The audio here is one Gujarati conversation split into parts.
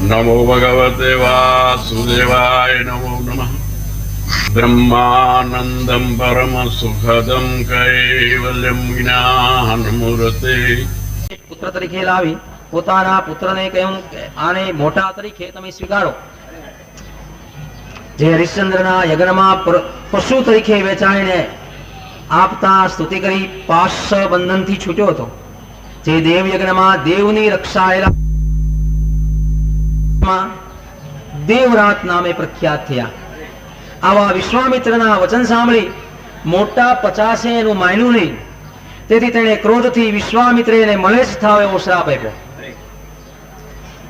नमो भगवते वासुदेवाय नमो नमः। ब्रह्मानंदं परम सुखदं कैवल्यं ज्ञानमूर्ते। પુત્ર તરીકે લાવી પોતાના પુત્રને કહ્યું કે આને મોટા તરીકે તમે સ્વીકારો. જે હરિશ્ચંદ્રના યજ્ઞમાં પશુ તરીકે વેચાઈને આપતા સ્તુતિ કરી પાશ બંધનથી છૂટ્યો હતો, જે દેવ યજ્ઞમાં દેવની રક્ષાયેલા દેવરાત નામે પ્રખ્યાત થયા. આવા વિશ્વામિત્રના વચન સાંભળી મોટા 50 એનું માન્યું નહીં, તેથી તેણે ક્રોધથી વિશ્વામિત્રે એને મલેચ્છ થાવ એવો શ્રાપ આપ્યો.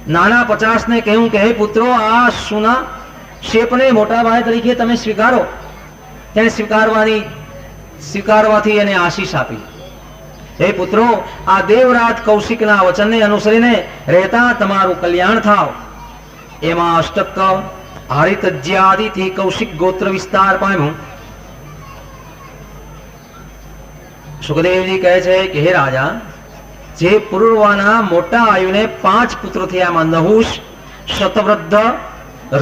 નાના 50 ને કહ્યું કે હે પુત્રો, આ સુના શેપને મોટા ભાઈ તરીકે તમે સ્વીકારો. તેણે સ્વીકારવાથી એને આશીષ આપી. હે પુત્રો, આ દેવરાજ કૌશિકના વચનને અનુસરીને રહેતા તમારું કલ્યાણ થાવ. એમાં અષ્ટક હરિતજ્યાદિથી કૌશિક ગોત્ર વિસ્તાર પામ્યું. સુખદેવજી કહે છે કે હે રાજા, જે પૂર્વના મોટા આયુને 5 પુત્રો થયા, એમાં નહુષ, શતવૃદ્ધ,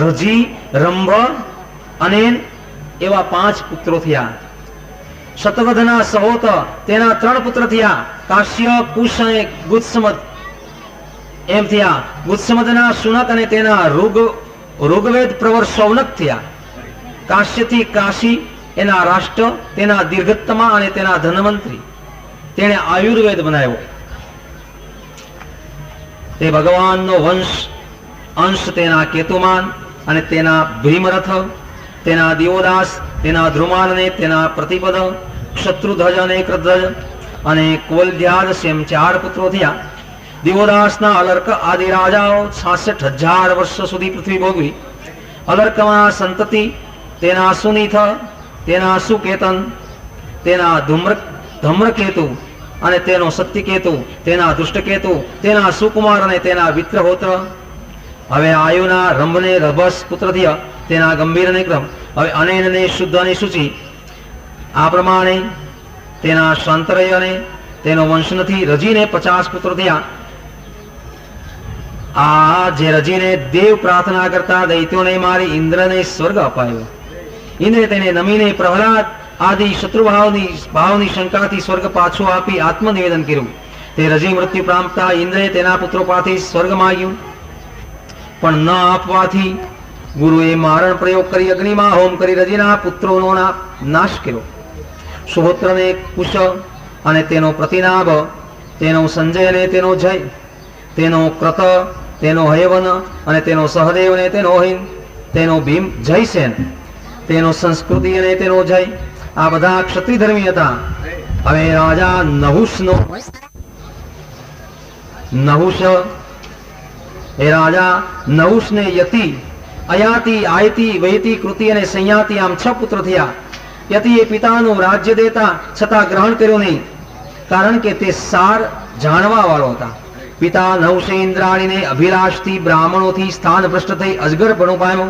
રજી, રંભ, અનેન એવા 5 પુત્રો થયા. શતવૃદ્ધના સહોત તેના 3 પુત્ર થયા, કાશ્ય, કુશ અને ગુત્સમદ એમ થયા. ગુત્સમદના સુનક અને તેના ઋગ્વેદ પ્રવર સૌનક થયા. કાશ્યથી કાશી એના રાષ્ટ્ર, તેના દીર્ઘત્તમા અને તેના ધનવંતરી. તેણે આયુર્વેદ બનાવ્યો. તે ભગવાનનો અંશ તેના કેતુમાન અને તેના ભીમરથ, તેના દિયોદાસ, તેના ધ્રુમાન અને તેના પ્રતિપદ, શત્રુધ્વજ અને કૃધ્વજ અને કોલધ્યાદ એમ 4 પુત્રો થયા. દિયોદાસના અલર્ક આદિ રાજાઓ 66,000 વર્ષ સુધી પૃથ્વી ભોગવી. અલર્કમાં સંતતિ, તેના સુનીથ, તેના સુકેતન, તેના ધમ્રકેતુ અને તેનો સત્યકેતુ, તેના દુષ્ટકેતુ, તેના સુકુમાર અને તેના વિત્રહોત્ર. હવે આયુના રંભને રભસ પુત્ર થયા, તેના ગંભીર અને ક્રમ. હવે અનેનને શુદ્ધ અને શુચિ. આ પ્રમાણે તેના શાંતરય અને તેનો વંશ નથી. રજીને 50 પુત્રો થયા. આ જે રજીને દેવ પ્રાર્થના કરતા દૈત્યોને મારી ઇન્દ્રને સ્વર્ગ અપાયો. ઇન્દ્રે તેને નમીને પ્રહલાદ આદિ શત્રુભાવની શંકાથી સ્વર્ગ પાછો આપી આત્મનિવેદન કર્યું. તે રજી મૃત્યુ પામતા ઇન્દ્રે તેના પુત્રો પાસેથી સ્વર્ગ માંગ્યું, પણ ન આપવાથી ગુરુએ મારણ પ્રયોગ કરી અગ્નિમાં હોમ કરી રજીના પુત્રોનો નાશ કર્યો. સુહોત્રને કુશ અને તેનો પ્રતિનાભ, તેનો સંજય અને તેનો જય, તેનો ક્રત, તેનો હયવન અને તેનો સહદેવ અને તેનો હિન, તેનો ભીમ જયસેન, તેનો સંસ્કૃતિ અને તેનો જય, આ બધા ક્ષત્રિય ધર્મી હતા. હવે રાજા નહુષને યતિ, અયાતિ, આયતિ, વયતિ, કૃતિ અને સંયાતિ આમ 6 પુત્ર થયા. યતિએ પિતાનું રાજ્ય દેતા છતાં ગ્રહણ કર્યું નહીં, કારણ કે તે સાર જાણવા વાળો હતા. પિતા નહુષે ઇન્દ્રાણીને અભિલાષથી બ્રાહ્મણોથી સ્થાન ભ્રષ્ટ થઈ અજગર પણ પામ્યો.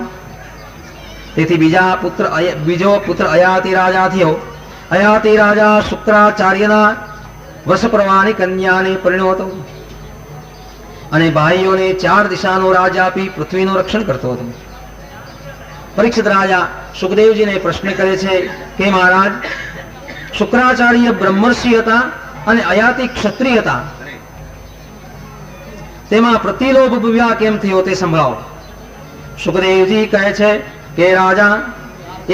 તેથી બીજો પુત્ર અયાતિ રાજા થયો. અયાતિ રાજા શુક્રાચાર્યના વસપ્રવાની કન્યાને પરિણ્યો હતો અને ભાઈઓને 4 દિશાનો રાજ આપી પૃથ્વીનું રક્ષણ કરતો હતો. પરીક્ષિત રાજા સુખદેવજીને પ્રશ્ન કરે છે કે મહારાજ, શુક્રાચાર્ય બ્રહ્મર્ષિ હતા અને અયાતિ ક્ષત્રિય હતા, તેમાં પ્રતિલોભ વિવાહ કેમ થયો તે સંભળાવો. સુખદેવજી કહે છે કે રાજા,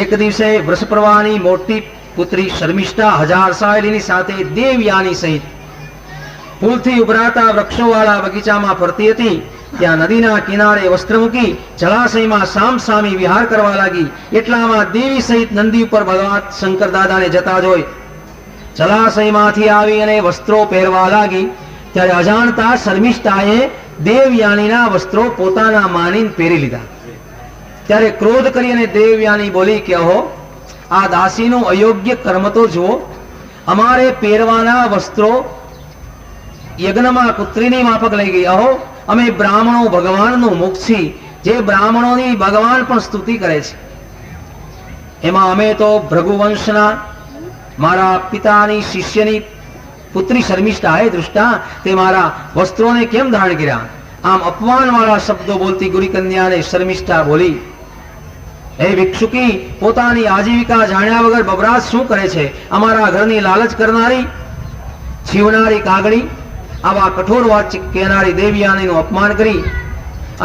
એક દિવસે વૃષપ્રવાની મોટી પુત્રી શર્મિષ્ઠા 1000 સાયલીની સાથે દેવયાની સહિત ફૂલથી ઉભરાતા વૃક્ષોવાળા બગીચામાં ફરતી હતી. ત્યાં નદીના કિનારે વસ્ત્ર મૂકી જળાશયમાં સામસામી વિહાર કરવા લાગી. એટલામાં દેવી સહિત નંદી ઉપર ભગવાન શંકર દાદાને જતા જોઈ જળાશયમાંથી આવી અને વસ્ત્રો પહેરવા લાગી. ત્યારે અજાણતા શર્મિષ્ઠાએ દેવયાનીના વસ્ત્રો પોતાના માનીને પહેરી લીધા. ત્યારે ક્રોધ કરી અને દેવયાની બોલી કે અહો, આ દાસીનું અયોગ્ય કર્મ તો જુઓ. અમારે પહેરવાના વસ્ત્રો યજ્ઞમાં પુત્રીની માફક લઈ ગઈ. અહો, અમે બ્રાહ્મણો ભગવાનનું મુખ છીએ, જે બ્રાહ્મણોની ભગવાન પણ સ્તુતિ કરે છે. એમાં અમે તો ભૃગુવંશના મારા પિતાની શિષ્યની પુત્રી શર્મિષ્ઠા, હે દૃષ્ટા, તે મારા વસ્ત્રોને કેમ ધારણ કર્યા? આમ અપમાન વાળા શબ્દો બોલતી ગુરી કન્યાને શર્મિષ્ઠા બોલી, હે ભિક્ષુકી, પોતાની આજીવિકા જાણ્યા વગર બબરાજ શું કરે છે? અમારા ઘરની લાલચ કરનારી, છીવનારી કાગડી, આવા કઠોર વાતચીત કહેનારી દેવયાનીનું અપમાન કરી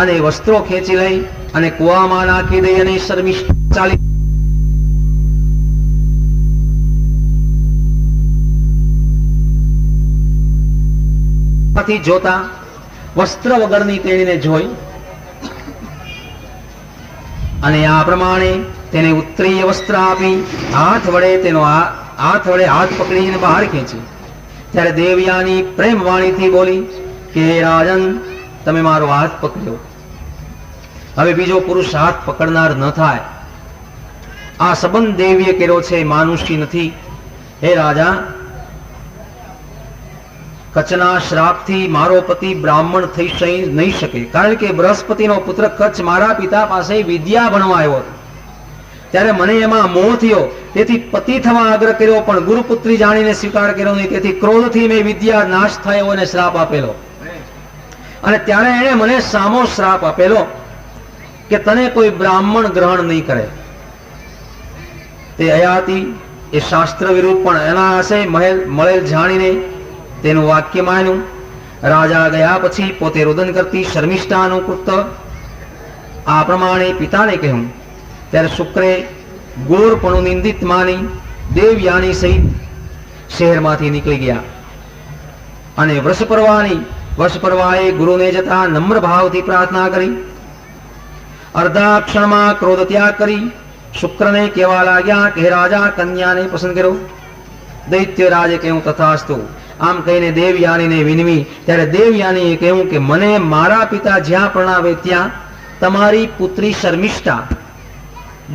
અને વસ્ત્રો ખેંચી લઈ અને કુવામાં નાખી દઈ અને શર્મિષ્ઠા ચાલી જોતા વસ્ત્ર વગરની તેણીને જોઈ અને આ પ્રમાણે તેને ઉત્તરીય વસ્ત્ર આપી હાથ વડે હાથ પકડીને બહાર ખેંચી. ત્યારે દેવયાની પ્રેમ વાણીથી બોલી કે રાજન, તમે મારો હાથ પકડ્યો, હવે બીજો પુરુષ હાથ પકડનાર ન થાય. આ સંબંધ દેવીએ કર્યો છે, માનુષી નથી. હે રાજા, કચ્છના શ્રાપથી મારો પતિ બ્રાહ્મણ થઈ નહીં શકે, કારણ કે બૃહસ્પતિનો પુત્ર કચ્છ મારા પિતા પાસે વિદ્યા ભણવા આવ્યો હતો. ત્યારે મને એમાં મોહ થયો, તેથી પતિ થવા આગ્રહ કર્યો, પણ ગુરુપુત્રી જાણીને સ્વીકાર કર્યો નહીં. તેથી ક્રોધથી મેં વિદ્યા નાશ થયો અને શ્રાપ આપેલો. અને ત્યારે એણે મને સામો શ્રાપ આપેલો કે તને કોઈ બ્રાહ્મણ ગ્રહણ નહીં કરે. તે અયાતી એ શાસ્ત્ર વિરુદ્ધ પણ એના આશે મળેલ જાણીને તેનું વાક્ય માન્યું. રાજા ગયા પછી પોતે રુદન કરતી શર્મિષ્ઠાનું પુત્ર આ પ્રમાણે પિતાને કહ્યું. ત્યારે શુક્રે ગોરપણું નિંદિત માની દેવયાની સહિત શહેરમાંથી નીકળી ગયા અને વૃષપર્વાએ ગુરુને જતા નમ્ર ભાવથી પ્રાર્થના કરી. અર્ધા ક્ષણમાં ક્રોધ ત્યાગ કરી શુક્રને કહેવા લાગ્યા કે રાજા, કન્યાને પસંદ કર્યો. દૈત્ય રાજે કહ્યું તથાસ્તુ. આમ કહીને દેવયાનીને વિનવી. ત્યારે દેવયાનીએ કહ્યું કે મને મારા પિતા જ્યાં પ્રણાવે ત્યાં તમારી પુત્રી શર્મિષ્ઠા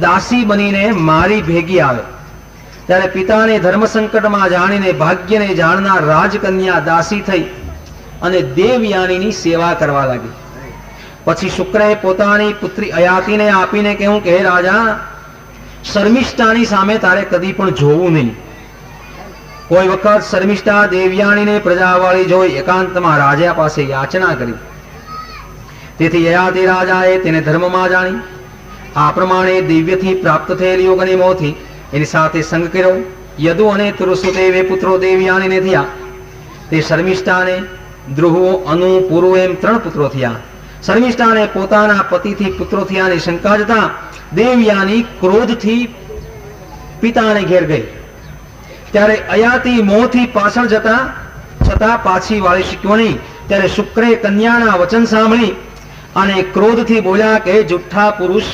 દાસી બનીને મારી ભેગી આવે. ત્યારે પિતાને ધર્મ સંકટમાં જાણીને ભાગ્યને જાણનાર રાજકન્યા દાસી થઈ અને દેવયાનીની સેવા કરવા લાગી. પછી શુક્રએ પોતાની પુત્રી અયાતીને આપીને કહ્યું કે હે રાજા, શર્મિષ્ઠાની સામે તારે કદી પણ જોવું નહીં. કોઈ વખત શર્મિષ્ઠા દેવયાનીને પ્રજાવાળી જોઈ એકાંતમાં રાજા પાસે યાચના કરી. તેથી અયાતી રાજાએ તેને ધર્મમાં જાણી આ પ્રમાણે દિવ્યથી પ્રાપ્ત થયેલ યોગ અને મોહથી એની સાથે સંગ કર્યો. યદુ અને તુરુસુદેવે પુત્રો દેવયાનીને થયા. તે શર્મિષ્ઠાને ધ્રુવો, અનુ, પુરુ એમ 3 પુત્રો થયા. શર્મિષ્ઠાને પોતાના પતિથી પુત્રો થયાની શંકા જતા દેવયાની ક્રોધથી પિતાને ઘેર ગઈ. ત્યારે અયાતી મોહથી પાછળ જતા છતાં પાછી વાળી શક્યો નહીં. ત્યારે શુક્રે કન્યાના વચન સાંભળી અને ક્રોધથી બોલ્યા કે જુઠ્ઠા પુરુષ,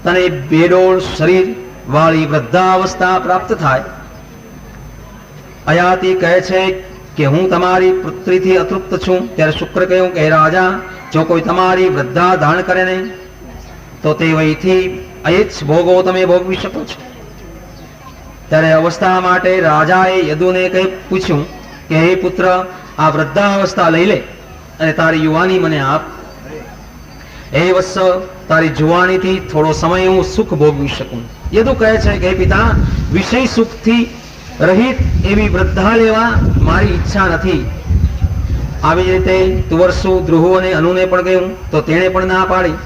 તને બેડોળ શરીર વાળી વૃદ્ધાવસ્થા પ્રાપ્ત થાય. અયાતી કહે છે કે હું તમારી પુત્રીથી અતૃપ્ત છું. ત્યારે શુક્ર કહ્યું કે રાજા, જો કોઈ તમારી વૃદ્ધા ધારણ કરે ને તો તે વયથી અયચ્છ ભોગો તમે ભોગવી શકો છો. ત્યારે અવસ્થા માટે રાજાએ યદુને કંઈ પૂછ્યું કે હે પુત્ર, આ વૃદ્ધાવસ્થા લઈ લે અને તારી યુવાની મને આપ. હે વત્સ, તારી જુવાનીથી થોડો સમય હું સુખ ભોગવી શકું. યદુ કહે છે કે પિતા, વિષય સુખથી રહિત એવી વૃદ્ધા લેવા મારી ઈચ્છા નથી. આવી રીતે તુવરસુ, ધ્રુવો અને અનુને પણ કહ્યું તો તેણે પણ ના પાડી.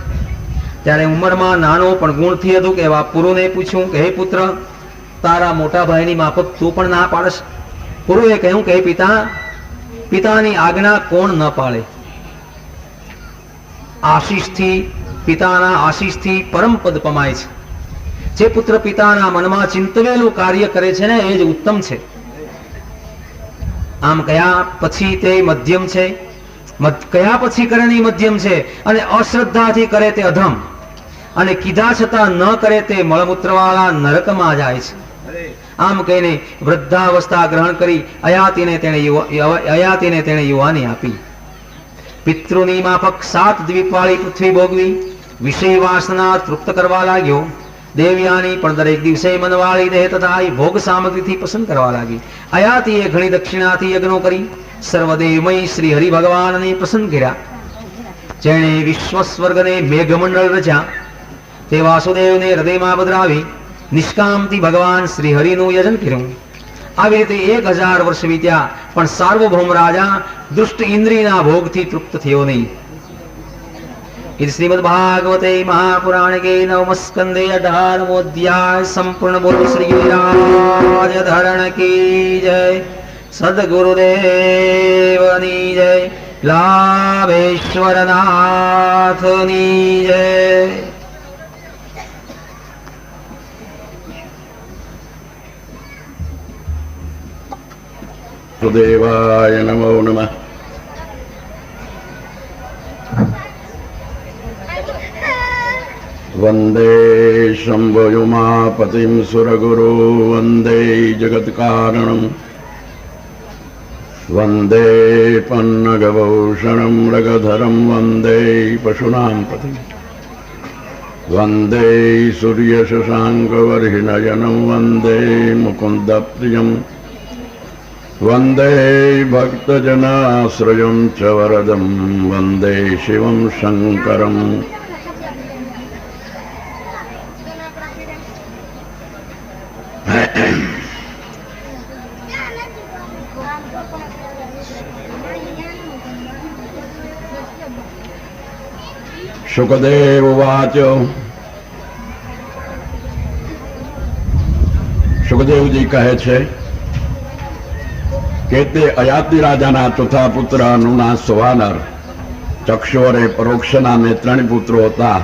ત્યારે ઉંમરમાં નાનો પણ ગુણથી હતું કે એવા પુરુને પૂછ્યું કે હે પુત્ર, તારા મોટા ભાઈની માફક તું પણ ના પાડશ. પુરુએ કહ્યું કે પિતા, પિતાની આજ્ઞા કોણ ન પાળે? આશીષથી, પિતાના આશીષથી પરમ પદ પમાય છે. જે પુત્ર પિતાના મનમાં ચિંતવેલું કાર્ય કરે છે ને એ જ ઉત્તમ છે. આમ કયા પછી તે મધ્યમ છે, કયા પછી કરે નહીં મધ્યમ છે, અને અશ્રદ્ધાથી કરે તે અધમ, અને કીધા છતાં ન કરે તે મળમૂત્રવાળા નરકમાં જાય છે. આમ કહીને વૃદ્ધાવસ્થા ગ્રહણ કરી અયાતીને તેણે યુવાની આપી. પિતૃની માફક 7 દ્વીપવાળી પૃથ્વી ભોગવી વિષય વાસના તૃપ્ત કરવા લાગ્યો. દેવયાની પણ દરેક દિવસે મનવાળી દેહ તથા ભોગ સામગ્રીથી પસંદ કરવા લાગી. અયાતીએ ઘણી દક્ષિણાથી યજ્ઞો કરી સર્વદેવમય શ્રી હરિ ભગવાનને પ્રસન્ન કર્યા. જેણે વિશ્વ સ્વર્ગને મેઘમંડળ રચ્યા તે વાસુદેવને હૃદયમાં પધરાવી નિષ્કામથી ભગવાન શ્રી હરિનું યજન કર્યું. આવી રીતે 1000 વર્ષ વીત્યા, પણ સાર્વભૌમ રાજા દુષ્ટ ઇન્દ્રિયના ભોગથી તૃપ્ત થયો નહીં. इति श्रीमद्भागवते महापुराणे के नवम स्कंदे 18वां अध्याय संपूर्ण बोलो श्री गिरिराज धरण की जय। सद्गुरुदेवनी जय। लाभेश्वर नाथनी जय। देवाय नमो नमः। वंदे शंभुयुमापतिं सुरगुरु वंदे जगत्कारणं वंदे पन्नगभूषणं मृगधरं वंदे पशूनां पतिं वंदे सूर्यशशाङ्कवर्हिनयनं वंदे मुकुन्दप्रियं वंदे भक्तजनाश्रयं च वरदं वंदे शिवं शंकरम्। शुकदेव उवाच। शुकदेव जी कहे छे કે તે અયાતિ રાજાના ચોથા પુત્ર અનુના સવાનર ચક્ષુરે પરોક્ષ નામે 3 પુત્રો હતા.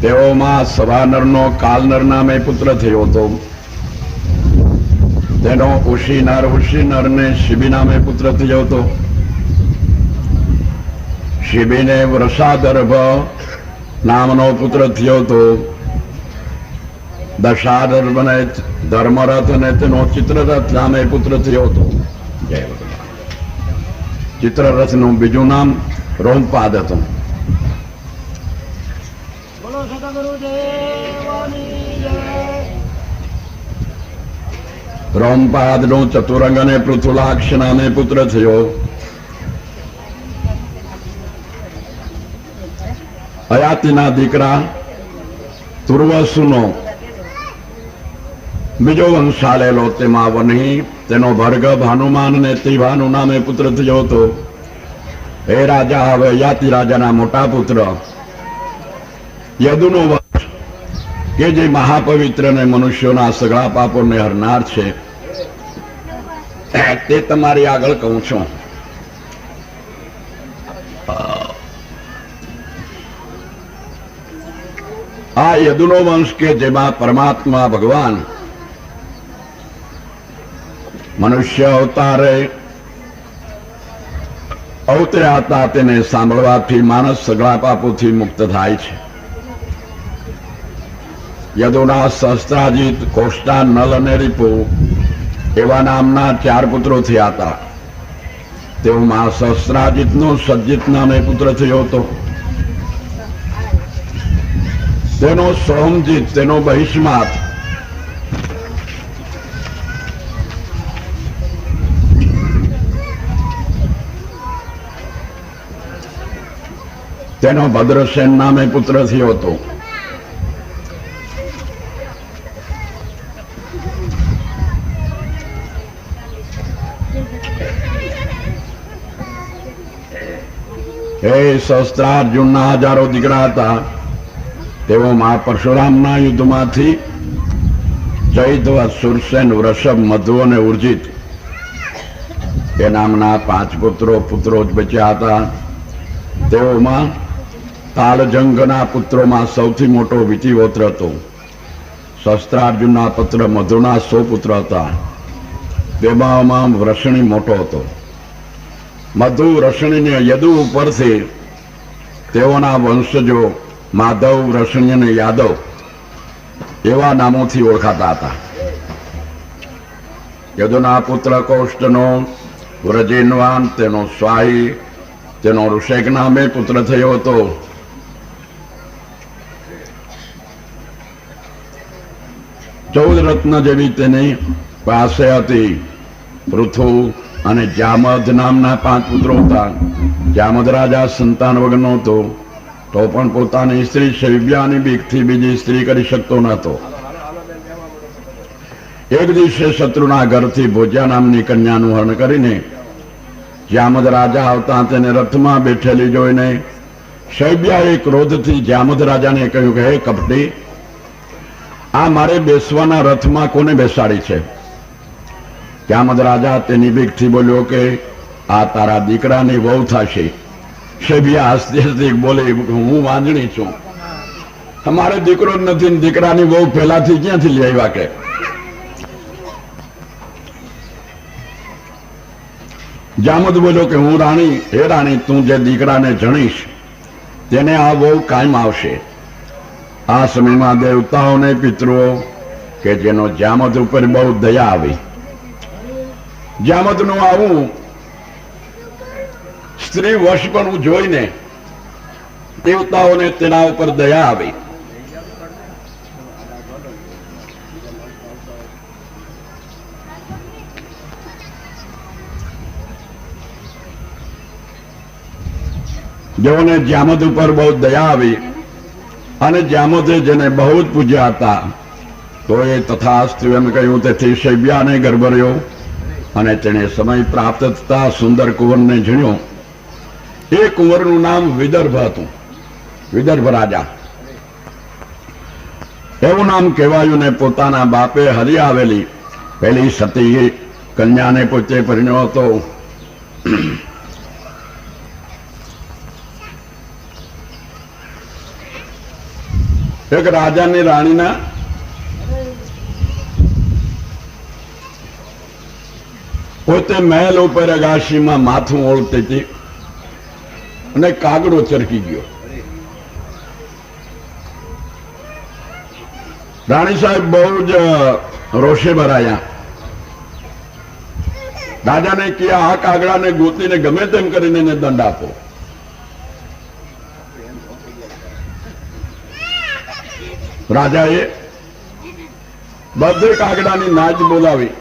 તેઓમાં સવાનરનો કાલનર નામે પુત્ર થયો હતો. તેનો ઉશીનર ને શિબી નામે પુત્ર થયો હતો. શિબીને વૃષાદર્ભ નામનો પુત્ર થયો હતો. દશાદર્ભને ધર્મરથ અને તેનો ચિત્રરથ નામે પુત્ર થયો હતો. જય ભગવાન. ચિત્રરથનું બીજું નામ રોમપાદ હતું. રોમપાદનો ચતુરંગ અને પૃથુલાક્ષ નામે પુત્ર થયો. અયાતિના દીકરા તુર્વસુનો બીજો વંશ ચાલેલો. તેમાં વન્હી તેનો ભર્ગ ભાનુમાન ને તિભાનુ નામે પુત્ર થયો હતો. હે રાજા, હવે અયાતિ રાજાના મોટા પુત્ર યદુનો વંશ કે જે મહાપવિત્ર ને મનુષ્યોના સગળા પાપોને હરનાર છે તે તમારી આગળ કહું છું. આ યદુનો વંશ કે જેમાં પરમાત્મા ભગવાન મનુષ્ય અવતારે અવતર્યા હતા, તેને સાંભળવાથી માણસ સગળા પાપોથી મુક્ત થાય છે. યદુના સહસ્ત્રાજીત, કોષ્ટા, નલ અને રીપુ એવા નામના 4 પુત્રો થયા હતા. તેઓમાં સહસ્ત્રાજીતનો સજ્જિત નામે પુત્ર થયો હતો. તેનો સોમજીત, તેનો બહિષ્માત, તેનો ભદ્રસેન નામે પુત્ર થયો હતો. હે સહસ્ત્રાર્જુનના હજારો દીકરા હતા. તેઓમાં પરશુરામના યુદ્ધમાંથી જયદ્વત, સુરસેન, વૃષભ, મધુ અને ઉર્જિત એ નામના 5 પુત્રો જ બચ્યા હતા. તેઓમાં તાલજંગના પુત્રોમાં સૌથી મોટો વિતિહોત્ર હતો. શસ્ત્રાર્જુનના પુત્ર મધુના 100 પુત્ર હતા. તેમાં વૃષણી મોટો હતો. મધુ વૃષણીને યદુ ઉપરથી તેઓના વંશજો માધવ, વૃષણી અને યાદવ એવા નામોથી ઓળખાતા હતા. યદુના પુત્ર કૌષ્ટનો વ્રજેનવાન, તેનો સ્વાહી, તેનો ઋષેક નામે પુત્ર થયો હતો. ચૌદ રત્ન જેવી તેની પાસે હતી. પૃથુ અને જામદ નામના 5 પુત્રો હતા. જામદ રાજા સંતાન વગરનો હતો. તો પણ પોતાની સ્ત્રી શૈબ્યાની બીકથી બીજી સ્ત્રી કરી શકતો નહોતો. એક દિવસે શત્રુના ઘરથી ભોજ્યા નામની કન્યાનું હરણ કરીને જામદ રાજા આવતા તેને રથમાં બેઠેલી જોઈને શૈબ્યાએ ક્રોધથી જામદ રાજાને કહ્યું કે હે કપટી, આ મારે બેસવાના રથમાં કોને બેસાડી છે? જામદ રાજા તેની બીકથી બોલ્યો કે આ તારા દીકરાની વહુ થશે. શૈબ્યા હસતી હસતી બોલી, હું વાંજણી છું, અમારે દીકરો જ નથી ને દીકરાની વહુ પહેલાથી ક્યાંથી લઈ આવ્યા? કે જામદ બોલ્યો કે હું રાણી, હે રાણી, તું જે દીકરાને જણીશ તેને આ વહુ કાયમ આવશે. આ સમયમાં દેવતાઓને પિતૃઓ કે જેનો જામદ ઉપર બહુ દયા આવી, જામદનું આવું સ્ત્રી વશપણું જોઈને દેવતાઓને તેના ઉપર દયા આવી. જેઓને જામદ ઉપર બહુ દયા આવી અને જામદે જેને બહુ જ પૂજ્યા હતા, તો એ તથાસ્તુ એમ કહ્યું. તેથી શૈબ્યાને ગર્ભ રહ્યો અને તેણે સમય પ્રાપ્ત થતા સુંદર કુંવરને જણ્યો. એ કુંવરનું નામ વિદર્ભ હતું, વિદર્ભ રાજા એવું નામ કહેવાયું. ને પોતાના બાપે હરી આવેલી પહેલી સતી કન્યાને પોતે પરિણ્યો હતો. એક રાજાની રાણીના પોતે મહેલ ઉપર અગાશીમાં માથું ઓળતી હતી અને કાગડો ચરકી ગયો. રાણી સાહેબ બહુ જ રોષે ભરાયા. રાજાને કહ્યા, આ કાગડાને ગોતીને ગમે તેમ કરીને એને દંડ આપો. રાજાએ બધે કાગડાની નાચ બોલાવી.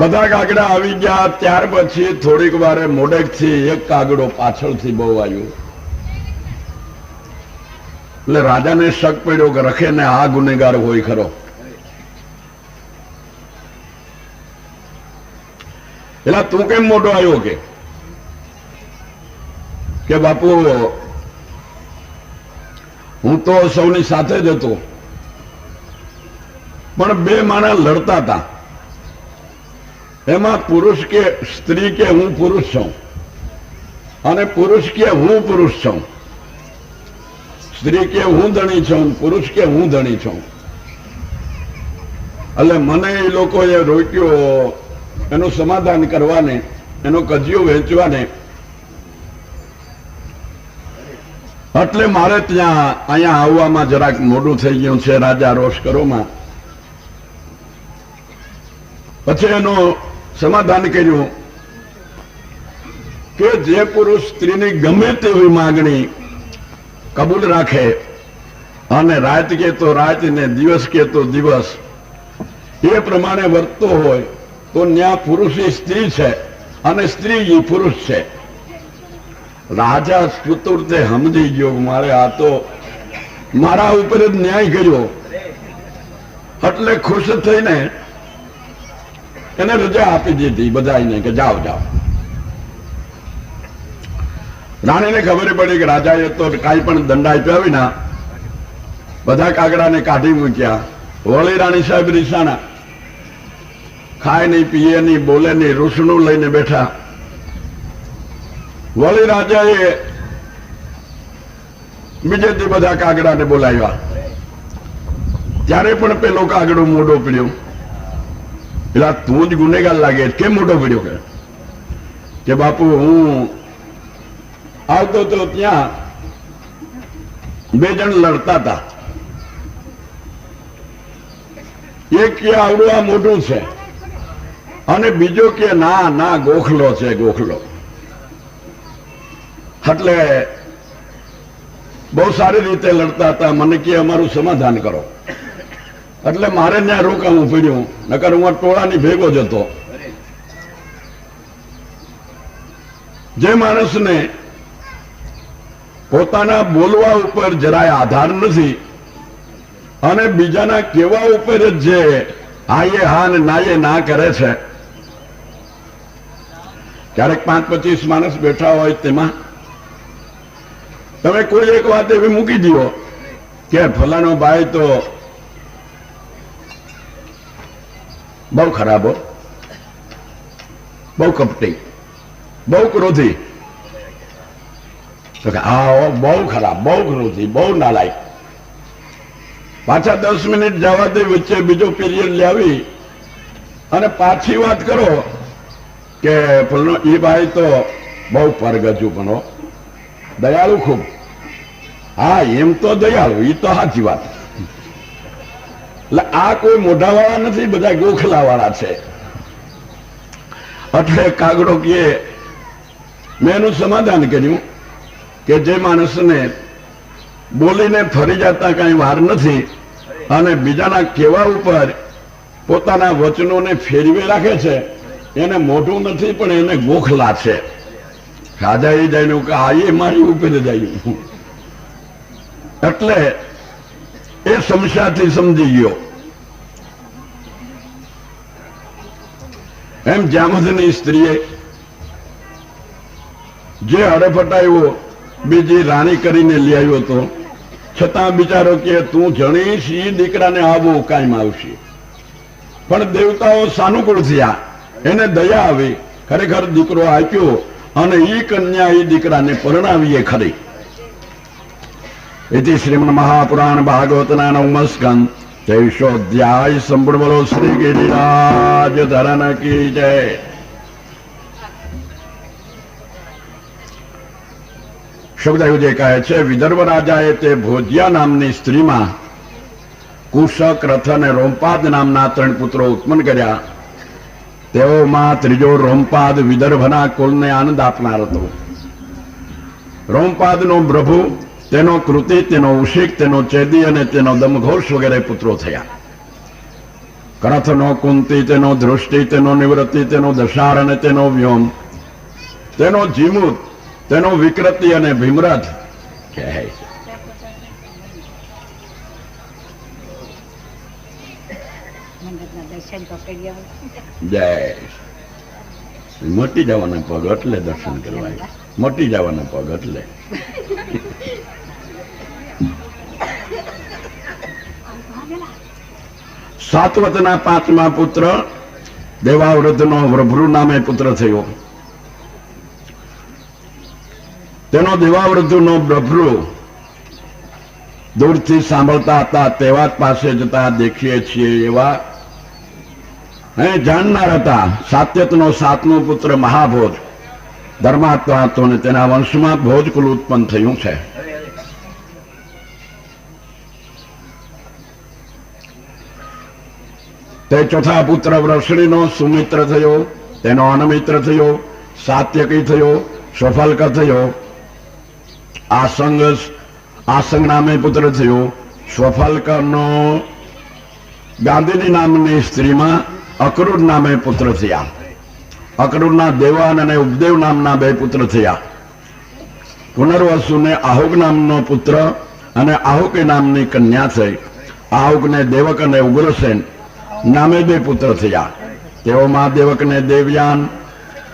બધા કાગડા આવી ગયા. ત્યાર પછી થોડીક વારે મોડેકથી એક કાગડો પાછળથી બહુ આવ્યો. એટલે રાજાને શક પડ્યો કે રખે ને આ ગુનેગાર હોય ખરો. એટલે તું કેમ મોટો આવ્યો? કે બાપુ, હું તો સૌની સાથે જ હતો, પણ બે માણસ લડતા હતા. એમાં પુરુષ કે સ્ત્રી કે હું પુરુષ છું અને પુરુષ કે હું પુરુષ છું. સ્ત્રી કે હું ધણી છું, પુરુષ કે હું ધણી છું. એટલે મને એ લોકોએ રોક્યો એનું સમાધાન કરવાને, એનો કજિયો વહેંચવાને. એટલે મારે ત્યાં અહીંયા આવવામાં જરાક મોડું થઈ ગયું છે. રાજા રોષ કરોમાં પછી એનું સમાધાન કર્યું કે જે પુરુષ સ્ત્રીની ગમે તેવી માંગણી કબૂલ રાખે અને રાત કે તો રાત ને દિવસ કે તો દિવસ એ પ્રમાણે વર્તતો હોય તો ન્યા પુરુષ એ સ્ત્રી છે અને સ્ત્રી એ પુરુષ છે. રાજા સ્તુતુર્તે સમજી ગયો, મારે આ તો મારા ઉપર જ ન્યાય કર્યો. એટલે ખુશ થઈને એને રજા આપી દીધી બધાને કે જાઓ જાઓ. રાણીને ખબર પડી કે રાજાએ તો કાંઈ પણ દંડ આપ્યા વિના બધા કાગડાને કાઢી મૂક્યા. વળી રાણી સાહેબ રીસાણા, ખાય નહીં, પીએ નહીં, બોલે નહીં, રૂસણું લઈને બેઠા. વળી રાજાએ બીજેથી બધા કાગડાને બોલાવ્યા. ત્યારે પણ પેલો કાગડો મોઢો પીડ્યો. એટલે તું જ ગુનેગાર લાગે, કેમ મોઢો પીડ્યો? કે બાપુ, હું આવતો તો ત્યાં બે જણ લડતા હતા. એક કે આવડું આ મોઢું છે અને બીજો કે ના ના ગોખલો છે, ગોખલો. એટલે બહુ સારી રીતે લડતા હતા. મને કે અમારું સમાધાન કરો. એટલે મારે ત્યાં રોકાવું પડ્યું, નકર હું ટોળાની ભેગો જ હતો. જે માણસને પોતાના બોલવા ઉપર જરાય આધાર નથી અને બીજાના કેવા ઉપર જ જે હાયે હા ને નાયે ના કરે છે, ક્યારેક 5-25 માણસ બેઠા હોય તેમાં તમે કોઈ એક વાત એવી મૂકી દો કે ફલાનો ભાઈ તો બહુ ખરાબ હો, બહુ કપટી, બહુ ક્રોધી, તો કે હા બહુ ખરાબ, બહુ ક્રોધી, બહુ નાલાયક. પાછા 10 મિનિટ જવા દે, વચ્ચે બીજો પીરિયડ લાવી અને પાછી વાત કરો કે ફલનો એ ભાઈ તો બહુ પરગજુ પણ હો, દયાળુ ખૂબ. હા એમ તો દયાળુ, એ તો સાચી વાત. એટલે આ કોઈ મોઢાવાળા નથી, બધા ગોખલાવાળા છે. એટલે કાગડો કે મેં એનું સમાધાન કર્યું કે જે માણસને બોલીને ફરી જતા કઈ વાર નથી અને બીજાના કહેવા ઉપર પોતાના વચનોને ફેરવી રાખે છે, એને મોઢું નથી પણ એને ગોખલા છે. રાજા એ જઈને કે આ એ મારી ઉપર જાય. એટલે એ સમસ્યાથી સમજી ગયો. એમ જામધની સ્ત્રીએ જે હડફટાયો બીજી રાણી કરીને લઈ આવ્યો હતો, છતાં બિચારો કે તું જણીશ એ દીકરાને આવું કાયમ આવશે. પણ દેવતાઓ સાનુકૂળ થયા, એને દયા આવી, ખરેખર દીકરો આપ્યો અને એ કન્યા એ દીકરાને પરણાવીએ ખરી. इति श्रीमन महापुराण भागवतना 9 स्कंद 23 अध्याय संपूर्ण बोलो श्री गिरिराज धरन की जय. શુકદેવજી કહે છે, વિદર્ભ રાજાએ તે ભોજ્યા નામની સ્ત્રીમાં કુશક, રથ અને રોમપાદ નામના 3 પુત્રો ઉત્પન્ન કર્યા. તેઓમાં ત્રીજો રોમપાદ વિદર્ભના કુલને આનંદ આપનાર હતો. રોમપાદનો પ્રભુ, તેનો કૃતિ, તેનો ઉશિક, તેનો ચેદી અને તેનો દમઘોષ વગેરે પુત્રો થયા. કરથનો કુંતી, તેનો દૃષ્ટિ, તેનો નિવૃત્તિ, તેનો દશાર અને તેનો વ્યોમ, તેનો જીમુત, તેનો વિકૃતિ અને ભીમરથ કહે છે. જય મોટી જવાના પગ એટલે દર્શન કરવા, મોટી જવાના પગ એટલે. સાતવતના 5મા પુત્ર દેવાવ્રતનો વૃભૃ નામે પુત્ર થયો. તેનો દેવાવ્રતનો વૃભૃ દૂરથી સાંભળતા હતા તેવા જ પાસે જતા દેખીએ છીએ એવા જાણનાર હતા. સાત્યતનો 7મો પુત્ર મહાભોજ ધર્માત્મા હતો અને તેના વંશમાં ભોજકુલ ઉત્પન્ન થયું છે. તે ચોથા પુત્ર વૃષણીનો સુમિત્ર થયો, તેનો અનમિત્ર થયો, સાત્યકી થયો, સફલ્ક થયો, આસંગ નામે પુત્ર થયો. સ્વફલ્કનો ગાંધીની નામની સ્ત્રીમાં અક્રૂર નામે પુત્ર થયા. અક્રૂરના દેવાન અને ઉપદેવ નામના 2 પુત્ર થયા. પુનર્વસુને આહુક નામનો પુત્ર અને આહુકી નામની કન્યા થઈ. આહુકને દેવક અને ઉગ્રસેન નામે 2 પુત્ર થયા. તેઓમાં દેવકને દેવયાન,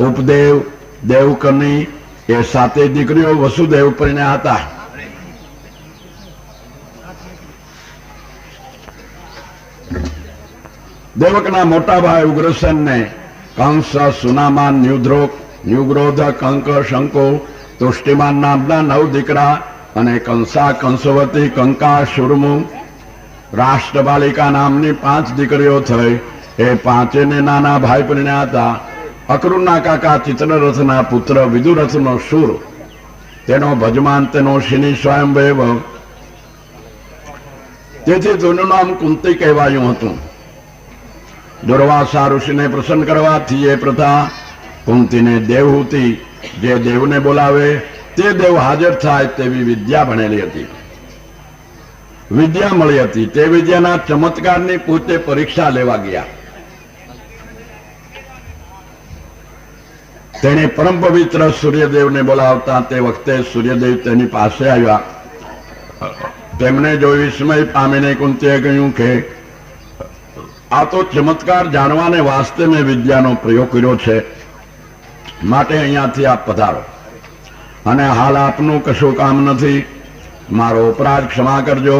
ઉપદેવ, દેવકની એ 7 દીકરીઓ વસુદેવ પરિણ્યા હતા. દેવકના મોટા ભાઈ ઉગ્રસેનને કંસ, સુનામાન, ન્યુગ્રોધ, કંક, શંકો, તુષ્ટિમાન નામના 9 દીકરા અને કંસા, કંસવતી, કંકા, શુર્મુ, રાષ્ટ્રબાલિકા નામની 5 દીકરીઓ થઈ. એ 5ને નાના ભાઈ પરિણ્યા હતા. અક્રૂરના કાકા ચિત્રરથના પુત્ર વિદુરથનો શૂર, તેનો ભજમાન, તેનો શિની સ્વયંભેવ. તેથી તેનું નામ કુંતી કહેવાયું હતું. દુર્વાસા ઋષિને પ્રસન્ન કરવાથી એ પ્રથા કુંતીને દેવહૂતિ, જે દેવને બોલાવે તે દેવ હાજર થાય તેવી વિદ્યા ભણેલી હતી. વિદ્યા મળી હતી. તે વિદ્યાના ચમત્કારની પોતે પરીક્ષા લેવા ગયા. તેણે પરમ પવિત્ર સૂર્યદેવને બોલાવતા તે વખતે સૂર્યદેવ તેની પાસે આવ્યા. તેમણે જોઈ વિસ્મય પામીને કુંતીએ કહ્યું કે આ તો ચમત્કાર જાણવાને વાસ્તે મેં વિદ્યાનો પ્રયોગ કર્યો છે, માટે અહીંયાથી આપ પધારો, અને હાલ આપનું કશું કામ નથી, મારો અપરાધ ક્ષમા કરજો.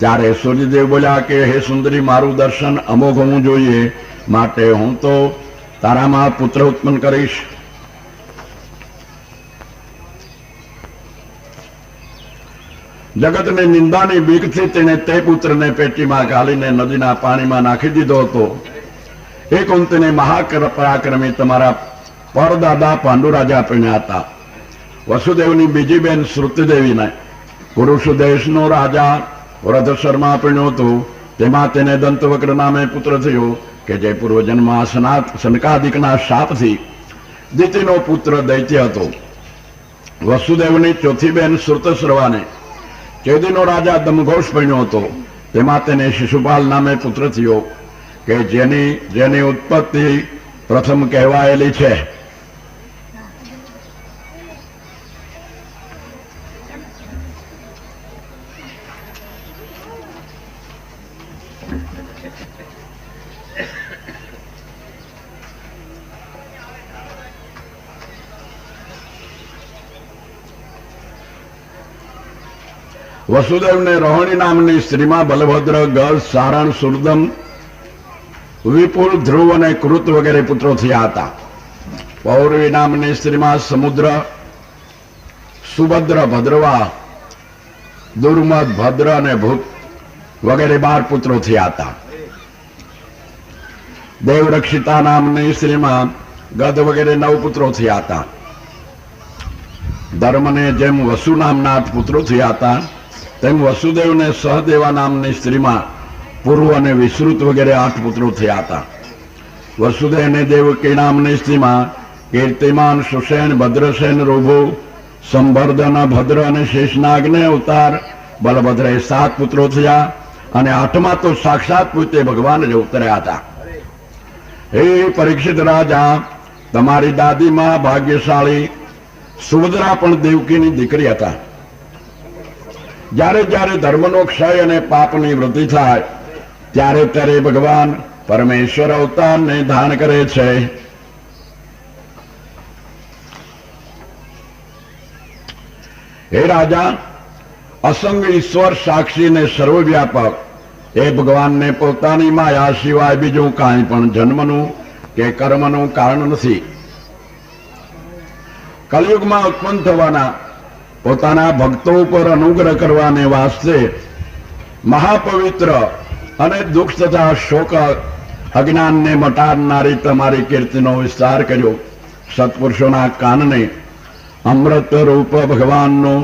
ત્યારે સૂર્યદેવ બોલ્યા કે હે સુંદરી, મારું દર્શન અમોઘ હોવું જોઈએ, માટે હું તો તારામાં પુત્ર ઉત્પન્ન કરીશ. જગતની નિંદાની બીકથી તેણે તે પુત્રને પેટીમાં ઘાલીને નદીના પાણીમાં નાખી દીધો હતો. એ કુંતીને મહાપરાક્રમી તમારા પરદાદા પાંડુરાજા પરણ્યા હતા. વસુદેવની બીજી બેન શ્રુતિદેવીને પુરુષ દેશનો રાજા વ્રધશર્મા પરણ્યો હતો. તેમાં તેને દંતવક્ર નામે પુત્ર થયો કે જે પૂર્વજન્મમાં સનકાદિકના શાપથી દિતિનો પુત્ર દૈત્ય હતો. વસુદેવની ચોથી બેન શ્રુતશ્રવાને ચેદીનો રાજા દમઘોષ પરણ્યો હતો. તેમાં તેને શિશુપાલ નામે પુત્ર થયો કે જેની ઉત્પત્તિ પ્રથમ કહેવાયેલી છે. વસુદેવને રોહિણી નામની સ્ત્રીમાં બલભદ્ર, ગજ, સારણ, સુરદમ, વિપુલ, ધ્રુવ અને કૃત વગેરે પુત્રો થયા હતા. પૌરવી નામની સ્ત્રીમાં સમુદ્ર, સુભદ્ર, ભદ્રવા, દુર્મદ, ભદ્ર અને ભૂત વગેરે 12 પુત્રો થયા હતા. દેવરક્ષિતા નામની સ્ત્રીમાં ગદ વગેરે 9 પુત્રો થયા હતા. ધર્મને જેમ વસુ નામના 8 પુત્રો થયા હતા, તેમ વસુદેવને સહદેવા નામની સ્ત્રીમાં પૂર્વ અને વિશ્રુત વગેરે 8 પુત્રો થયા હતા. વસુદેવને દેવકી નામની સ્ત્રીમાં કીર્તિમાન, સુસેન, ભદ્રસેન, રૂભુ, સંવર્ધન, ભદ્ર અને શેષનાગને અવતાર બલભદ્રે 7 પુત્રો થયા, અને 8મા તો સાક્ષાત પોતે ભગવાન જ ઉતર્યા હતા. હે પરીક્ષિત રાજા, તમારી દાદીમાં ભાગ્યશાળી સુભદ્રા પણ દેવકીની દીકરી હતા. જ્યારે જ્યારે ધર્મનો ક્ષય અને પાપની વૃદ્ધિ થાય ત્યારે ત્યારે ભગવાન પરમેશ્વર અવતારને ધારણ કરે છે. હે રાજા, અસંગ ઈશ્વર સાક્ષી ને સર્વવ્યાપક એ ભગવાનને પોતાની માયા સિવાય બીજું કાંઈ પણ જન્મનું કે કર્મનું કારણ નથી. કલયુગમાં ઉત્પન્ન થવાના પોતાના ભક્તો ઉપર અનુગ્રહ કરવાને વાસ્તે મહાપવિત્ર અને દુઃખ તથા શોક અજ્ઞાનને મટાડનારી તમારી કીર્તિનો વિસ્તાર કર્યો. સત્પુરુષોના કાનને અમૃત રૂપ ભગવાનનો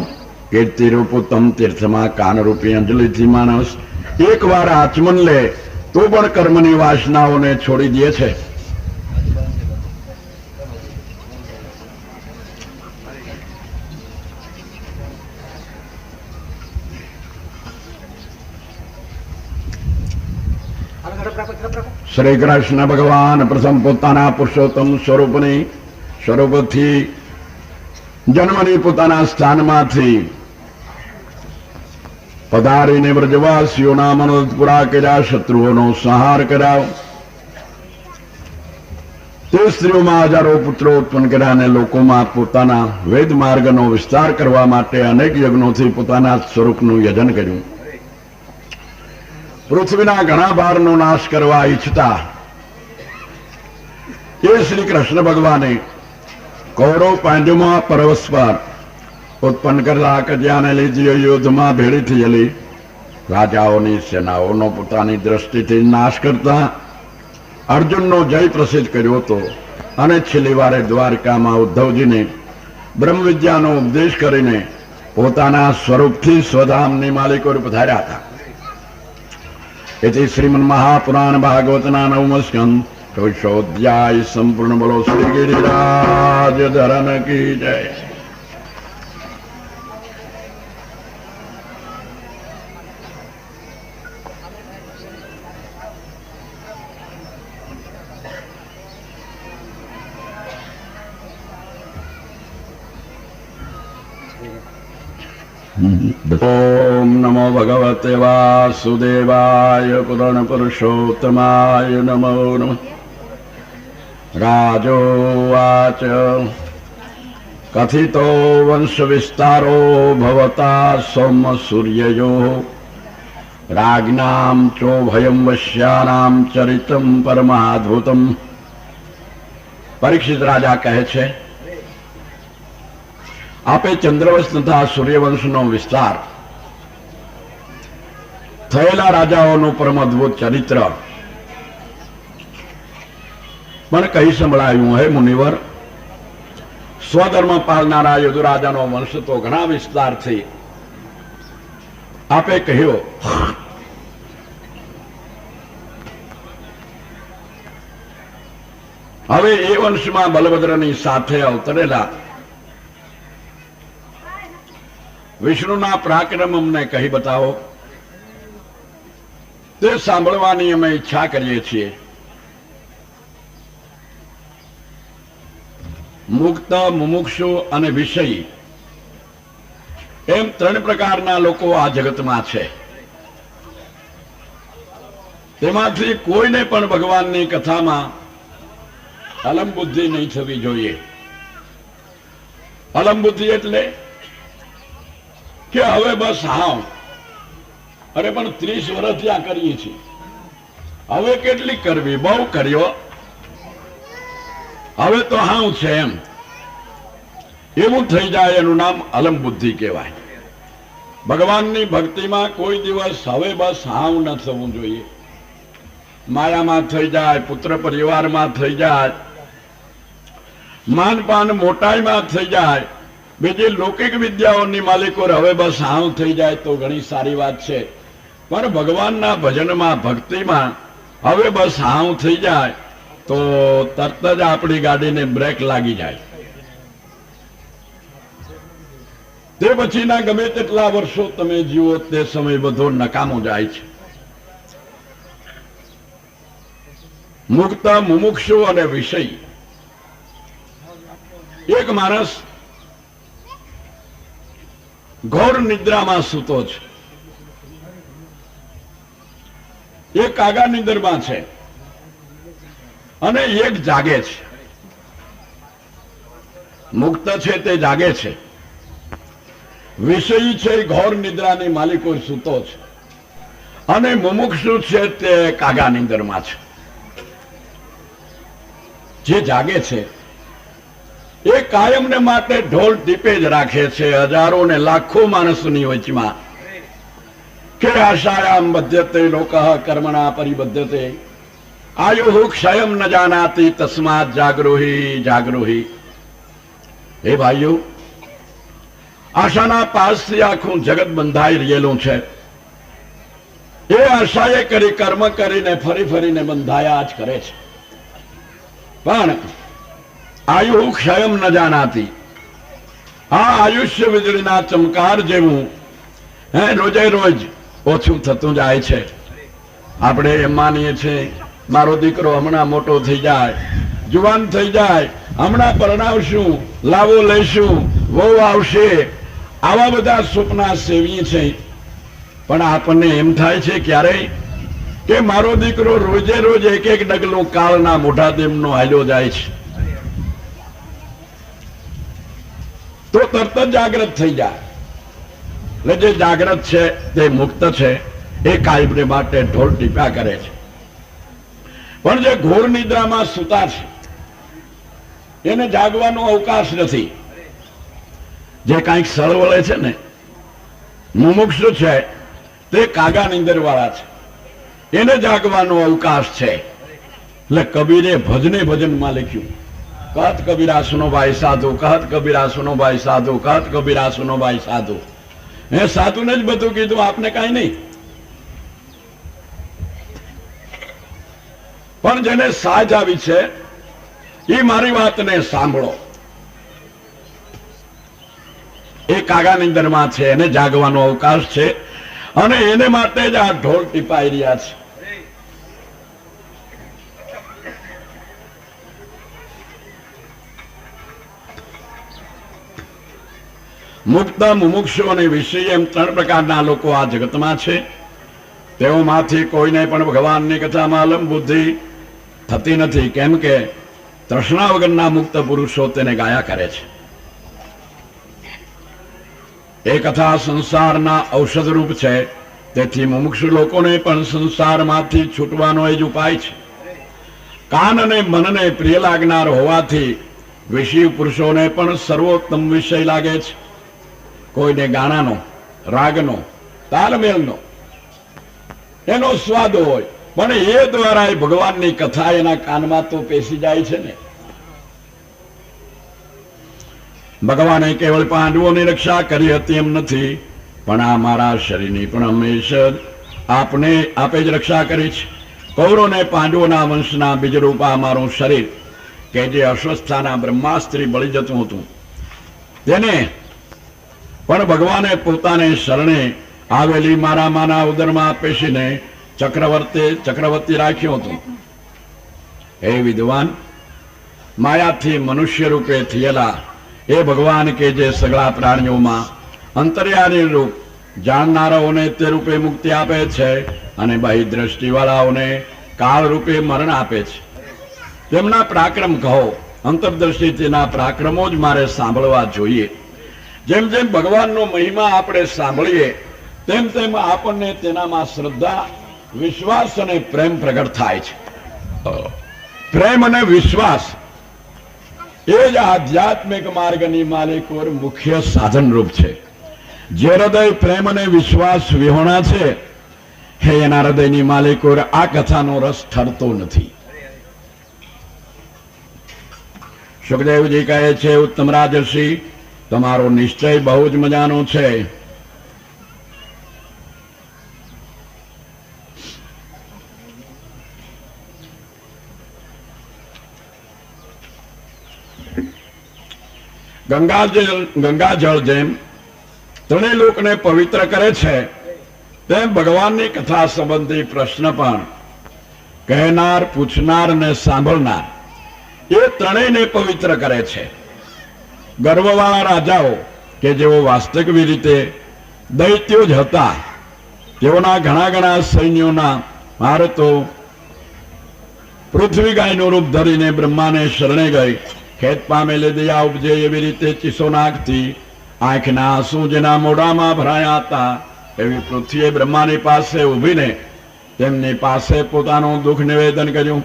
કીર્તિ રૂપ ઉત્તમ તીર્થમાં કાનરૂપી અંજલિથી માણસ એકવાર આચમન લે તો પણ કર્મની વાસનાઓને છોડી દે છે. શ્રી કૃષ્ણ ભગવાન પ્રથમ પોતાના પુરુષોત્તમ સ્વરૂપથી જન્મની પોતાના સ્થાનમાંથી પધારીને વ્રજવાસીઓના મનોરથ પૂરા કર્યા, શત્રુઓનો સંહાર કર્યો. તે સ્ત્રીઓમાં હજારો પુત્રો ઉત્પન્ન કર્યા અને લોકોમાં પોતાના વેદ માર્ગનો વિસ્તાર કરવા માટે અનેક યજ્ઞોથી પોતાના સ્વરૂપનું યજન કર્યું. પૃથ્વીના ઘણા ભારનો નાશ કરવા ઈચ્છતા એ શ્રી કૃષ્ણ ભગવાને કૌરવ પાંડવમાં પરસ્પર ઉત્પન્ન કરેલા કજિયાને લીધે યુદ્ધમાં ભેળી થયેલી રાજાઓની સેનાઓનો પોતાની દ્રષ્ટિથી નાશ કરતા અર્જુનનો જય પ્રસિદ્ધ કર્યો હતો. અને છેલ્લી વારે દ્વારકામાં ઉદ્ધવજીને બ્રહ્મવિદ્યાનો ઉપદેશ કરીને પોતાના સ્વરૂપથી સ્વધામની માલિકો પધાર્યા હતા. એથી શ્રીમન્ મહાપુરાણ ભાગવતના 9મો સ્કંદ 24ોધ્યાય સંપૂર્ણ. બોલો શ્રી ગિરિરાજ ધરન કી જય. ओम नमो भगवते वासुदेवाय पुराण पुरुषोत्तमाय नमो नमः। राजोवाच कथितो वंश विस्तारो भवता सोम सूर्ययोः राज्ञां चोभयं वश्यानां चरितं परमाद्भुतम्। परीक्षित राजा કહે છે, આપે ચંદ્રવંશ તથા સૂર્યવંશનો વિસ્તાર, થયેલા રાજાઓનું પરમ અદ્ભુત ચરિત્ર પણ કહી સંભળાયું. હે મુનિવર, સ્વધર્મ પાળનારા યદુરાજાનો વંશ તો ઘણા વિસ્તારથી આપે કહ્યો. હવે એ વંશમાં બલભદ્રની સાથે અવતરેલા વિષ્ણુના પરાક્રમ અમને કહી બતાવો. તે સાંભળવાની અમે ઈચ્છા કરીએ છીએ. મુક્ત, મુમુક્ષુ અને વિષયી એમ ત્રણ પ્રકારના લોકો આ જગતમાં છે. તેમાંથી કોઈને પણ ભગવાનની કથામાં અલમ બુદ્ધિ નહીં થવી જોઈએ. અલમ બુદ્ધિ એટલે કે હવે બસ હાવ, અરે પણ 30 વર્ષથી આ કરીએ છીએ, હવે કેટલી કરવી, બહુ કર્યો, હવે તો હાવ છે એમ, એવું થઈ જાય એનું નામ અલમ બુદ્ધિ કહેવાય. ભગવાનની ભક્તિમાં કોઈ દિવસ હવે બસ હાવ ન થવું જોઈએ. માયામાં થઈ જાય, પુત્ર પરિવારમાં થઈ જાય, માનપાન મોટાઈમાં થઈ જાય, બીજી લૌકિક વિદ્યાઓની માલિકો હવે બસ હાવ થઈ જાય તો ઘણી સારી વાત છે. પણ ભગવાનના ભજનમાં, ભક્તિમાં હવે બસ હાવ થઈ જાય તો તરત જ આપણી ગાડીને બ્રેક લાગી જાય. તે પછીના ગમે તેટલા વર્ષો તમે જીવો તે સમય બધો નકામો જાય છે. મુક્ત, મુમુક્ષુ અને વિષય. એક માણસ ઘોર નિદ્રામાં સૂતો છે, એક કાગા નિંદરમાં છે અને એક જાગે છે. મુક્ત છે તે જાગે છે, વિષયી છે ઘોર નિદ્રાની માલિકો સૂતો છે, અને મુમુક્ષુ છે તે કાગા નિંદરમાં છે. જે જાગે છે એ કાયમને માટે ઢોલ ટીપે જ રાખે છે હજારો ને લાખો માણસોની વચમાં કે આશાયામ બધ્યતે લોકઃ કર્મણા પરિબદ્ધતે આયુઃ ક્ષયમ ન જાનાતિ તસ્માત જાગૃહી જાગૃહી. હે ભાઈઓ, આશાના પાસથી આખું જગત બંધાઈ રહેલું છે. એ આશાએ કરી કર્મ કરીને ફરી ફરીને બંધાયા જ કરે છે. પણ આયુ ક્ષયમ ન જાનાતી, આ આયુષ્ય વીજળીના ચમકાર જેવું રોજે રોજ ઓછું થતું જાય છે. આપણે એમ માનીએ છીએ મારો દીકરો હમણાં મોટો થઈ જાય, જુવાન થઈ જાય, હમણાં પરણાવશું, લાવો લઈશું, વહુ આવશે, આવા બધા સપના સેવીએ છે. પણ આપણને એમ થાય છે ક્યારેય કે મારો દીકરો રોજે રોજ એક એક ડગલું કાળના મોઢા દેમનો હાલ્યો જાય છે તો તરત જ જાગ્રત થઈ જાય. એટલે જે જાગ્રત છે તે મુક્ત છે, એ કાયમને માટે ઢોલ ટીપ્યા કરે છે. પણ જે ઘોર નિદ્રામાં સૂતા છે એને જાગવાનો અવકાશ નથી. જે કાંઈક સળવળે છે ને, મુમુક્ષુ છે તે કાગા નિંદર વાળા છે, એને જાગવાનો અવકાશ છે. એટલે કબીરે ભજને ભજનમાં લખ્યું, કહત કબીરા સુનો ભાઈ સાધુ, કહત કબીરા સુનો ભાઈ સાધુ, કહત કબીરા સુનો ભાઈ સાધુ. એ સાધુને જ બધું કીધું, આપને કાંઈ નહીં. પણ જેને સાજ આવી છે એ મારી વાતને સાંભળો. એ કાગા નિંદરમાં છે, એને જાગવાનો અવકાશ છે અને એને માટે જ આ ઢોલ ટીપાઈ રહ્યા છે. મુક્ત મુમુક્ષુ અને વિષય એમ ત્રણ પ્રકારના લોકો આ જગતમાં છે. તેઓમાંથી કોઈને પણ ભગવાનની કથામાં અલમ બુદ્ધિ થતી નથી, કેમ કે તૃષ્ણા વગરના મુક્ત પુરુષો તેને ગાયા કરે છે. એ કથા સંસારના ઔષધ રૂપ છે. તેથી મુમુક્ષુ લોકોને પણ સંસારમાંથી છૂટવાનો એ જ ઉપાય છે. કાન અને મનને પ્રિય લાગનાર હોવાથી વિષય પુરુષોને પણ સર્વોત્તમ વિષય લાગે છે. કોઈને ગાણાનો, રાગનો, તાલમેલનો એનો સ્વાદ હોય, પણ એ દ્વારા ભગવાનની કથા એના કાનમાં તો પેસી જાય છે ને. ભગવાને કેવળ પાંડવોની રક્ષા કરી હતી એમ નથી, પણ આ મારા શરીરની પણ હંમેશા આપે જ રક્ષા કરી છે. કૌરવને પાંડવોના વંશના બીજરૂપા મારું શરીર કે જે અશ્વસ્થાના બ્રહ્માસ્ત્રી બળી જતું હતું, તેને પણ ભગવાને પોતાને શરણે આવેલી મારા માના ઉદરમાં પેશીને ચક્રવર્તી રાખ્યું હતું. હે વિદ્વાન, માયાથી મનુષ્ય રૂપે થયેલા એ ભગવાન કે જે સગળા પ્રાણીઓમાં અંતર્યામી રૂપ જાણનારાઓને તે રૂપે મુક્તિ આપે છે અને બાહ્ય દ્રષ્ટિવાળાઓને કાળ રૂપે મરણ આપે છે. તેમના પરાક્રમ કહો. અંતરદ્રષ્ટિ તેના પરાક્રમો જ મારે સાંભળવા જોઈએ. જેમ જેમ ભગવાનનો મહિમા આપણે સાંભળીએ તેમ તેમ આપણને તેનામાં શ્રદ્ધા, વિશ્વાસ અને પ્રેમ પ્રગટ થાય છે. પ્રેમ અને વિશ્વાસ એ જ આધ્યાત્મિક માર્ગની માલિકોર મુખ્ય સાધન રૂપ છે. જે હૃદય પ્રેમ અને વિશ્વાસ વિહોણા છે, હે એના હૃદયની માલિકોર આ કથાનો રસ ઠરતો નથી. સુખદેવજી કહે છે, ઉત્તમ રાજર્ષિ, તમારો નિશ્ચય બહુ જ મજાનો છે. ગંગાજળ જેમ ત્રણેય લોકને પવિત્ર કરે છે, તેમ ભગવાનની કથા સંબંધી પ્રશ્ન પણ કહેનાર, પૂછનાર અને સાંભળનાર એ ત્રણેયને પવિત્ર કરે છે. ગર્વવાળા રાજાઓ કે જેઓ વાસ્તવિક રીતે દૈત્યો જ હતા, તેઓના ઘણા સૈન્યોના ભારતો પૃથ્વી ગાયનું રૂપ ધરીને બ્રહ્માને શરણે ગઈ. ખેત પામેલી દયા ઉપજે એવી રીતે ચીસો નાખતી આંખના આંસુ જેના મોઢામાં ભરાયા હતા, એવી પૃથ્વીએ બ્રહ્માની પાસે ઊભીને તેમની પાસે પોતાનું દુઃખ નિવેદન કર્યું.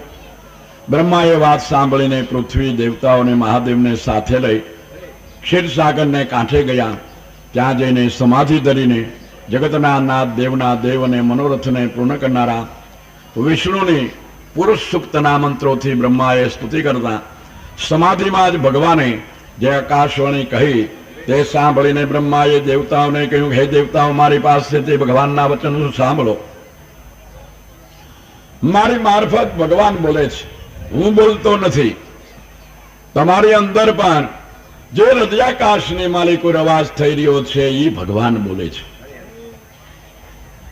બ્રહ્માએ વાત સાંભળીને પૃથ્વી દેવતાઓને મહાદેવને સાથે લઈ ક્ષીરસાગરને કાંઠે ગયા. ત્યાં જઈને સમાધિ ધરીને જગતના નાથ, દેવના દેવ અને મનોરથને પૂર્ણ કરનારા વિષ્ણુની પુરુષ સૂક્તના મંત્રોથી બ્રહ્માએ સ્તુતિ કરતા સમાધિમાં જ ભગવાને જે આકાશવાણી કહી તે સાંભળીને બ્રહ્માએ દેવતાઓને કહ્યું, હે દેવતાઓ, મારી પાસેથી ભગવાનના વચન સાંભળો. મારી મારફત ભગવાન બોલે છે, હું બોલતો નથી. તમારી અંદર પણ જે હૃદયાકાશની માલિકો અવાજ થઈ રહ્યો છે એ ભગવાન બોલે છે,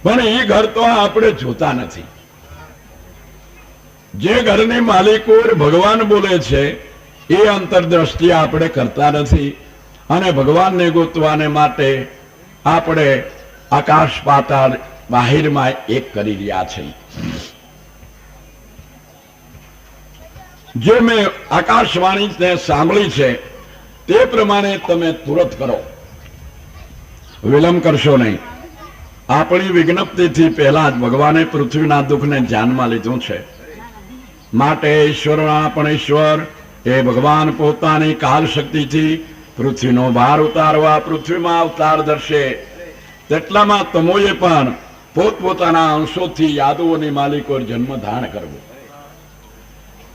પણ એ ઘર તો આપણે જોતા નથી. જે ઘરની માલિકો ભગવાન બોલે છે એ અંતરદ્રષ્ટિ આપણે કરતા નથી, અને ભગવાનને ગોતવાને માટે આપણે આકાશ પાતાળ બાહિરમાં એક કરી રહ્યા છે. જે મેં આકાશવાણી સાંભળી છે તે પ્રમાણે તમે તુરત કરો, વિલંબ કરશો નહીં. આપણી વિજ્ઞપ્તિથી પહેલા જ ભગવાને પૃથ્વીના દુઃખને ધ્યાનમાં લીધું છે, માટે ઈશ્વરના પણ ઈશ્વર એ ભગવાન પોતાની કાલ શક્તિથી પૃથ્વીનો ભાર ઉતારવા પૃથ્વીમાં અવતાર ધરશે. તેટલામાં તમોએ પણ પોતપોતાના અંશોથી યાદવોની માલિકો જન્મ ધારણ કરવો.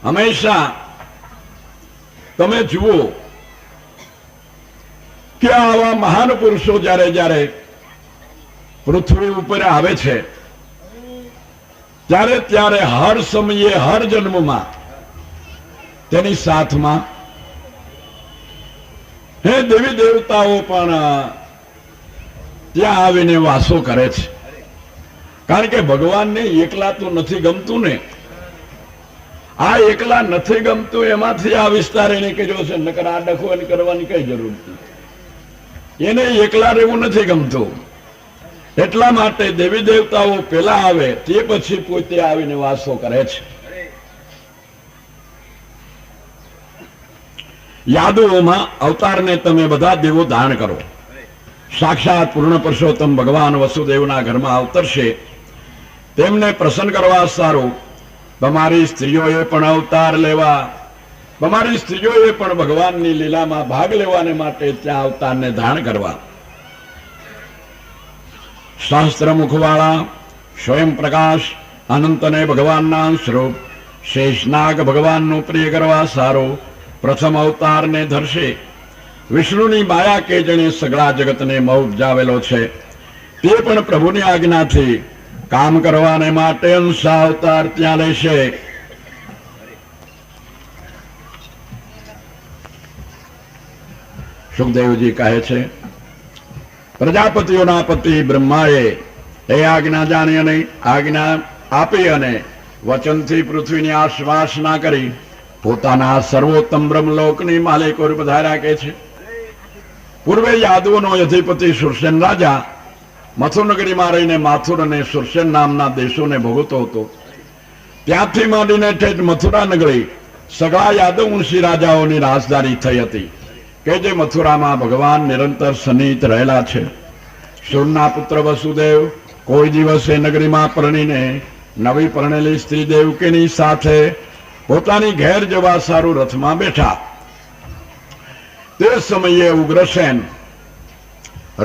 હંમેશા તમે જુઓ કે આવા મહાન પુરુષો જ્યારે જ્યારે પૃથ્વી ઉપર આવે છે ત્યારે ત્યારે હર સમયે, હર જન્મમાં તેની સાથમાં હે દેવી દેવતાઓ પણ ત્યાં આવીને વાસો કરે છે. કારણ કે ભગવાનને એકલા તો નથી ગમતું ને. આ એકલા નથી ગમતું એમાંથી આ વિસ્તાર એને કર્યો છે, નકર આ ડખો કરવાની કઈ જરૂર નથી. એને એકલા રહેવું નથી ગમતું. એટલા માટે દેવી દેવતાઓ પેલા આવે તે પછી પોતે આવીને વાસો કરે છે. યાદોમાં અવતારને તમે બધા દેવો ધારણ કરો. સાક્ષાત પૂર્ણ પુરુષોત્તમ ભગવાન વસુદેવના ઘરમાં અવતરશે. તેમને પ્રસન્ન કરવા સારું તમારી સ્ત્રીઓએ પણ અવતાર લેવા, તમારી સ્ત્રીઓએ પણ ભગવાનની લીલામાં ભાગ લેવાને માટે ત્યાં અવતારને ધારણ કરવા. સહસ્ત્ર મુખવાળા સ્વયં પ્રકાશ અનંતને ભગવાનના સ્વરૂપ શેષનાગ ભગવાનનું પ્રિય કરવા સારો પ્રથમ અવતારને ધરશે. વિષ્ણુની માયા કે જેણે સગળા જગતને મોહ ઉપજાવેલો છે તે પણ પ્રભુની આજ્ઞાથી કામ કરવાને માટે અંશા અવતાર ત્યાં લેશે. સુખદેવજી કહે છે, પ્રજાપતિઓના પતિ બ્રહ્માએ એ આજ્ઞા જાણી અને આજ્ઞા આપી અને વચનથી પૃથ્વીની આશ્વાસના કરી પોતાના સર્વોત્તમ બ્રહ્મલોકની માલિકો પધાર્યા કે છે. પૂર્વે યાદવોનો અધિપતિ સુરસેન રાજા મથુરનગરીમાં રહીને માથુર અને સુરસેન નામના દેશોને ભોગવતો હતો. ત્યાંથી માંડીને ઠેઠ મથુરા નગરી સગળા યાદવવંશી રાજાઓની રાજધાની થઈ હતી કે જે મથુરામાં ભગવાન નિરંતર સન્નિહિત રહેલા છે. સુરના પુત્ર વસુદેવ કોઈ દિવસે નગરીમાં પરણીને નવી પરણેલી સ્ત્રી દેવકીની સાથે પોતાની ઘેર જવા સારું રથમાં બેઠા. તે સમયે ઉગ્રસેન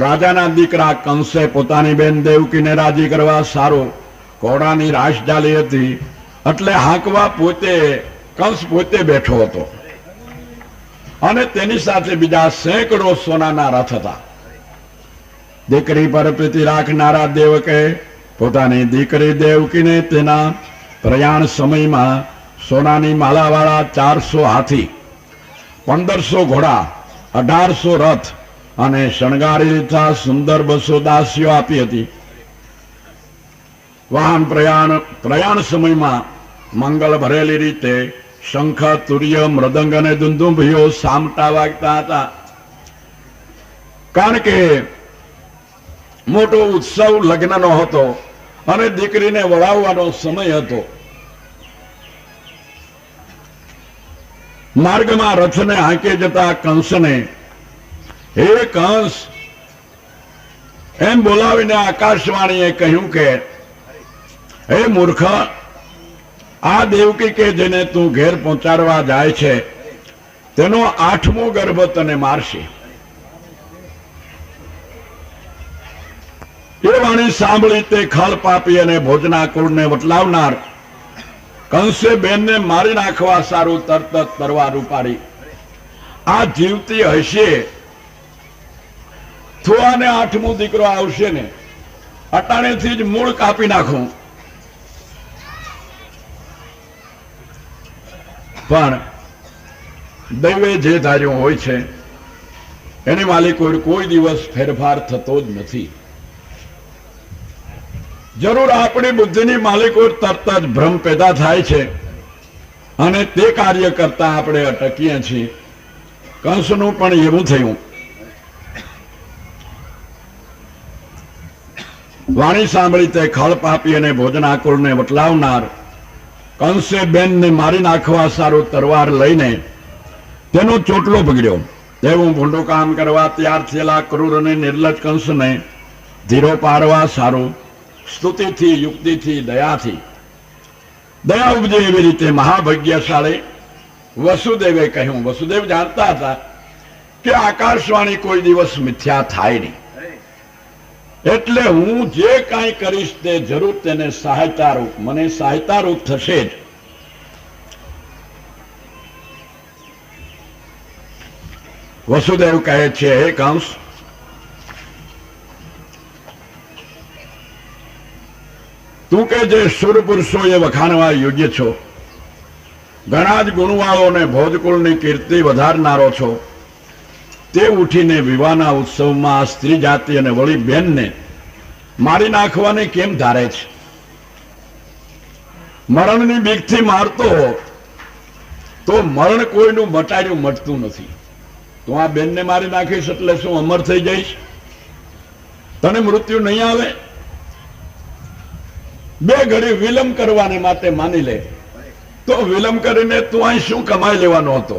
રાજાના દીકરા કંસે પોતાની બેન દેવકીને રાજી કરવા સારું ઘોડાની રાશ ઝાલી હતી. એટલે હાંકવા પોતે કંસ પોતે બેઠો હતો અને તેની સાથે બીજા સેંકડો સોનાના રથ હતા. દીકરી પર પ્રીતિ રાખનારા દેવકે પોતાની દીકરી દેવકીને તેના પ્રયાણ સમયમાં સોનાની માલાવાળા 400 હાથી, 1500 ઘોડા, 1800 રથ અને શણગારી લીધા સુંદર 200 દાસીઓ આપી હતી. વાહન પ્રયાણ સમયમાં મંગળ ભરેલી રીતે શંખ, તુર્ય, મૃદંગ અને દુંદુભીઓ સામટા વાગતા હતા. કારણ કે મોટો ઉત્સવ લગ્નનો હતો અને દીકરીને વળાવવાનો સમય હતો. માર્ગમાં રથને હાંકે જતા કંસને, હે કંસ, એમ બોલાવીને આકાશવાણીએ કહ્યું કે, હે મૂર્ખ, આ દેવકી કે જેને તું ઘેર પહોંચાડવા જાય છે તેનો 8મો ગર્ભ તને મારશે. એ વાણી સાંભળી તે ખલ પાપી અને ભોજના કુળને વટલાવનાર કંસે બેનને મારી નાખવા સારું તરત જ તરવાર ઉપાડી. આ જીવતી હશે તો આને 8મો દીકરો આવશે ને અટાણેથી જ મૂળ કાપી નાખું. પણ દૈવે જે ધાર્યું હોય છે એની માલિકો કોઈ દિવસ ફેરફાર થતો જ નથી. જરૂર આપણી બુદ્ધિની માલિકો તરત જ ભ્રમ પેદા થાય છે અને તે કાર્ય કરતા આપણે અટકીએ છીએ. કંસનું પણ એવું થયું. વાણી સાંભળી તે ખળ પાપી અને ભોજનાકુળને વટલાવનાર કંસે બેનને મારી નાખવા સારું તરવાર લઈને તેનો ચોટલો પકડ્યો. તેવું ભૂંડું કામ કરવા તૈયાર થયેલા ક્રૂર અને નિર્લજ કંસને ધીરો પાડવા સારું સ્તુતિથી, યુક્તિથી, દયાથી દયા ઉપજે એવી રીતે મહાભાગ્યશાળી વસુદેવે કહ્યું. વસુદેવ જાણતા હતા કે આકાશવાણી કોઈ દિવસ મિથ્યા થાય નહીં, એટલે હું જે કાંઈ કરીશ તે જરૂર તેને સહાયતારૂપ, મને સહાયતારૂપ થશે જ. વસુદેવ કહે છે, હે કંસ, તું કે જે સુર પુરુષો એ વખાણવા યોગ્ય છો, ઘણા જ ગુણવાળો અને ભોજકુળની કીર્તિ વધારનારો છો, તે ઉઠીને વિવાહના ઉત્સવમાં સ્ત્રી જાતિ અને વળી બેનને મારી નાખવાને કેમ ધારે છે? મરણની બીકથી મારતો હો તો મરણ કોઈનું મટાડ્યું મટતું નથી. તું આ બેનને મારી નાખીશ એટલે શું અમર થઈ જઈશ? તને મૃત્યુ નહીં આવે? બે ઘડી વિલંબ કરવાને માટે માની લે તો વિલંબ કરીને તું અહીં શું કમાઈ લેવાનો હતો?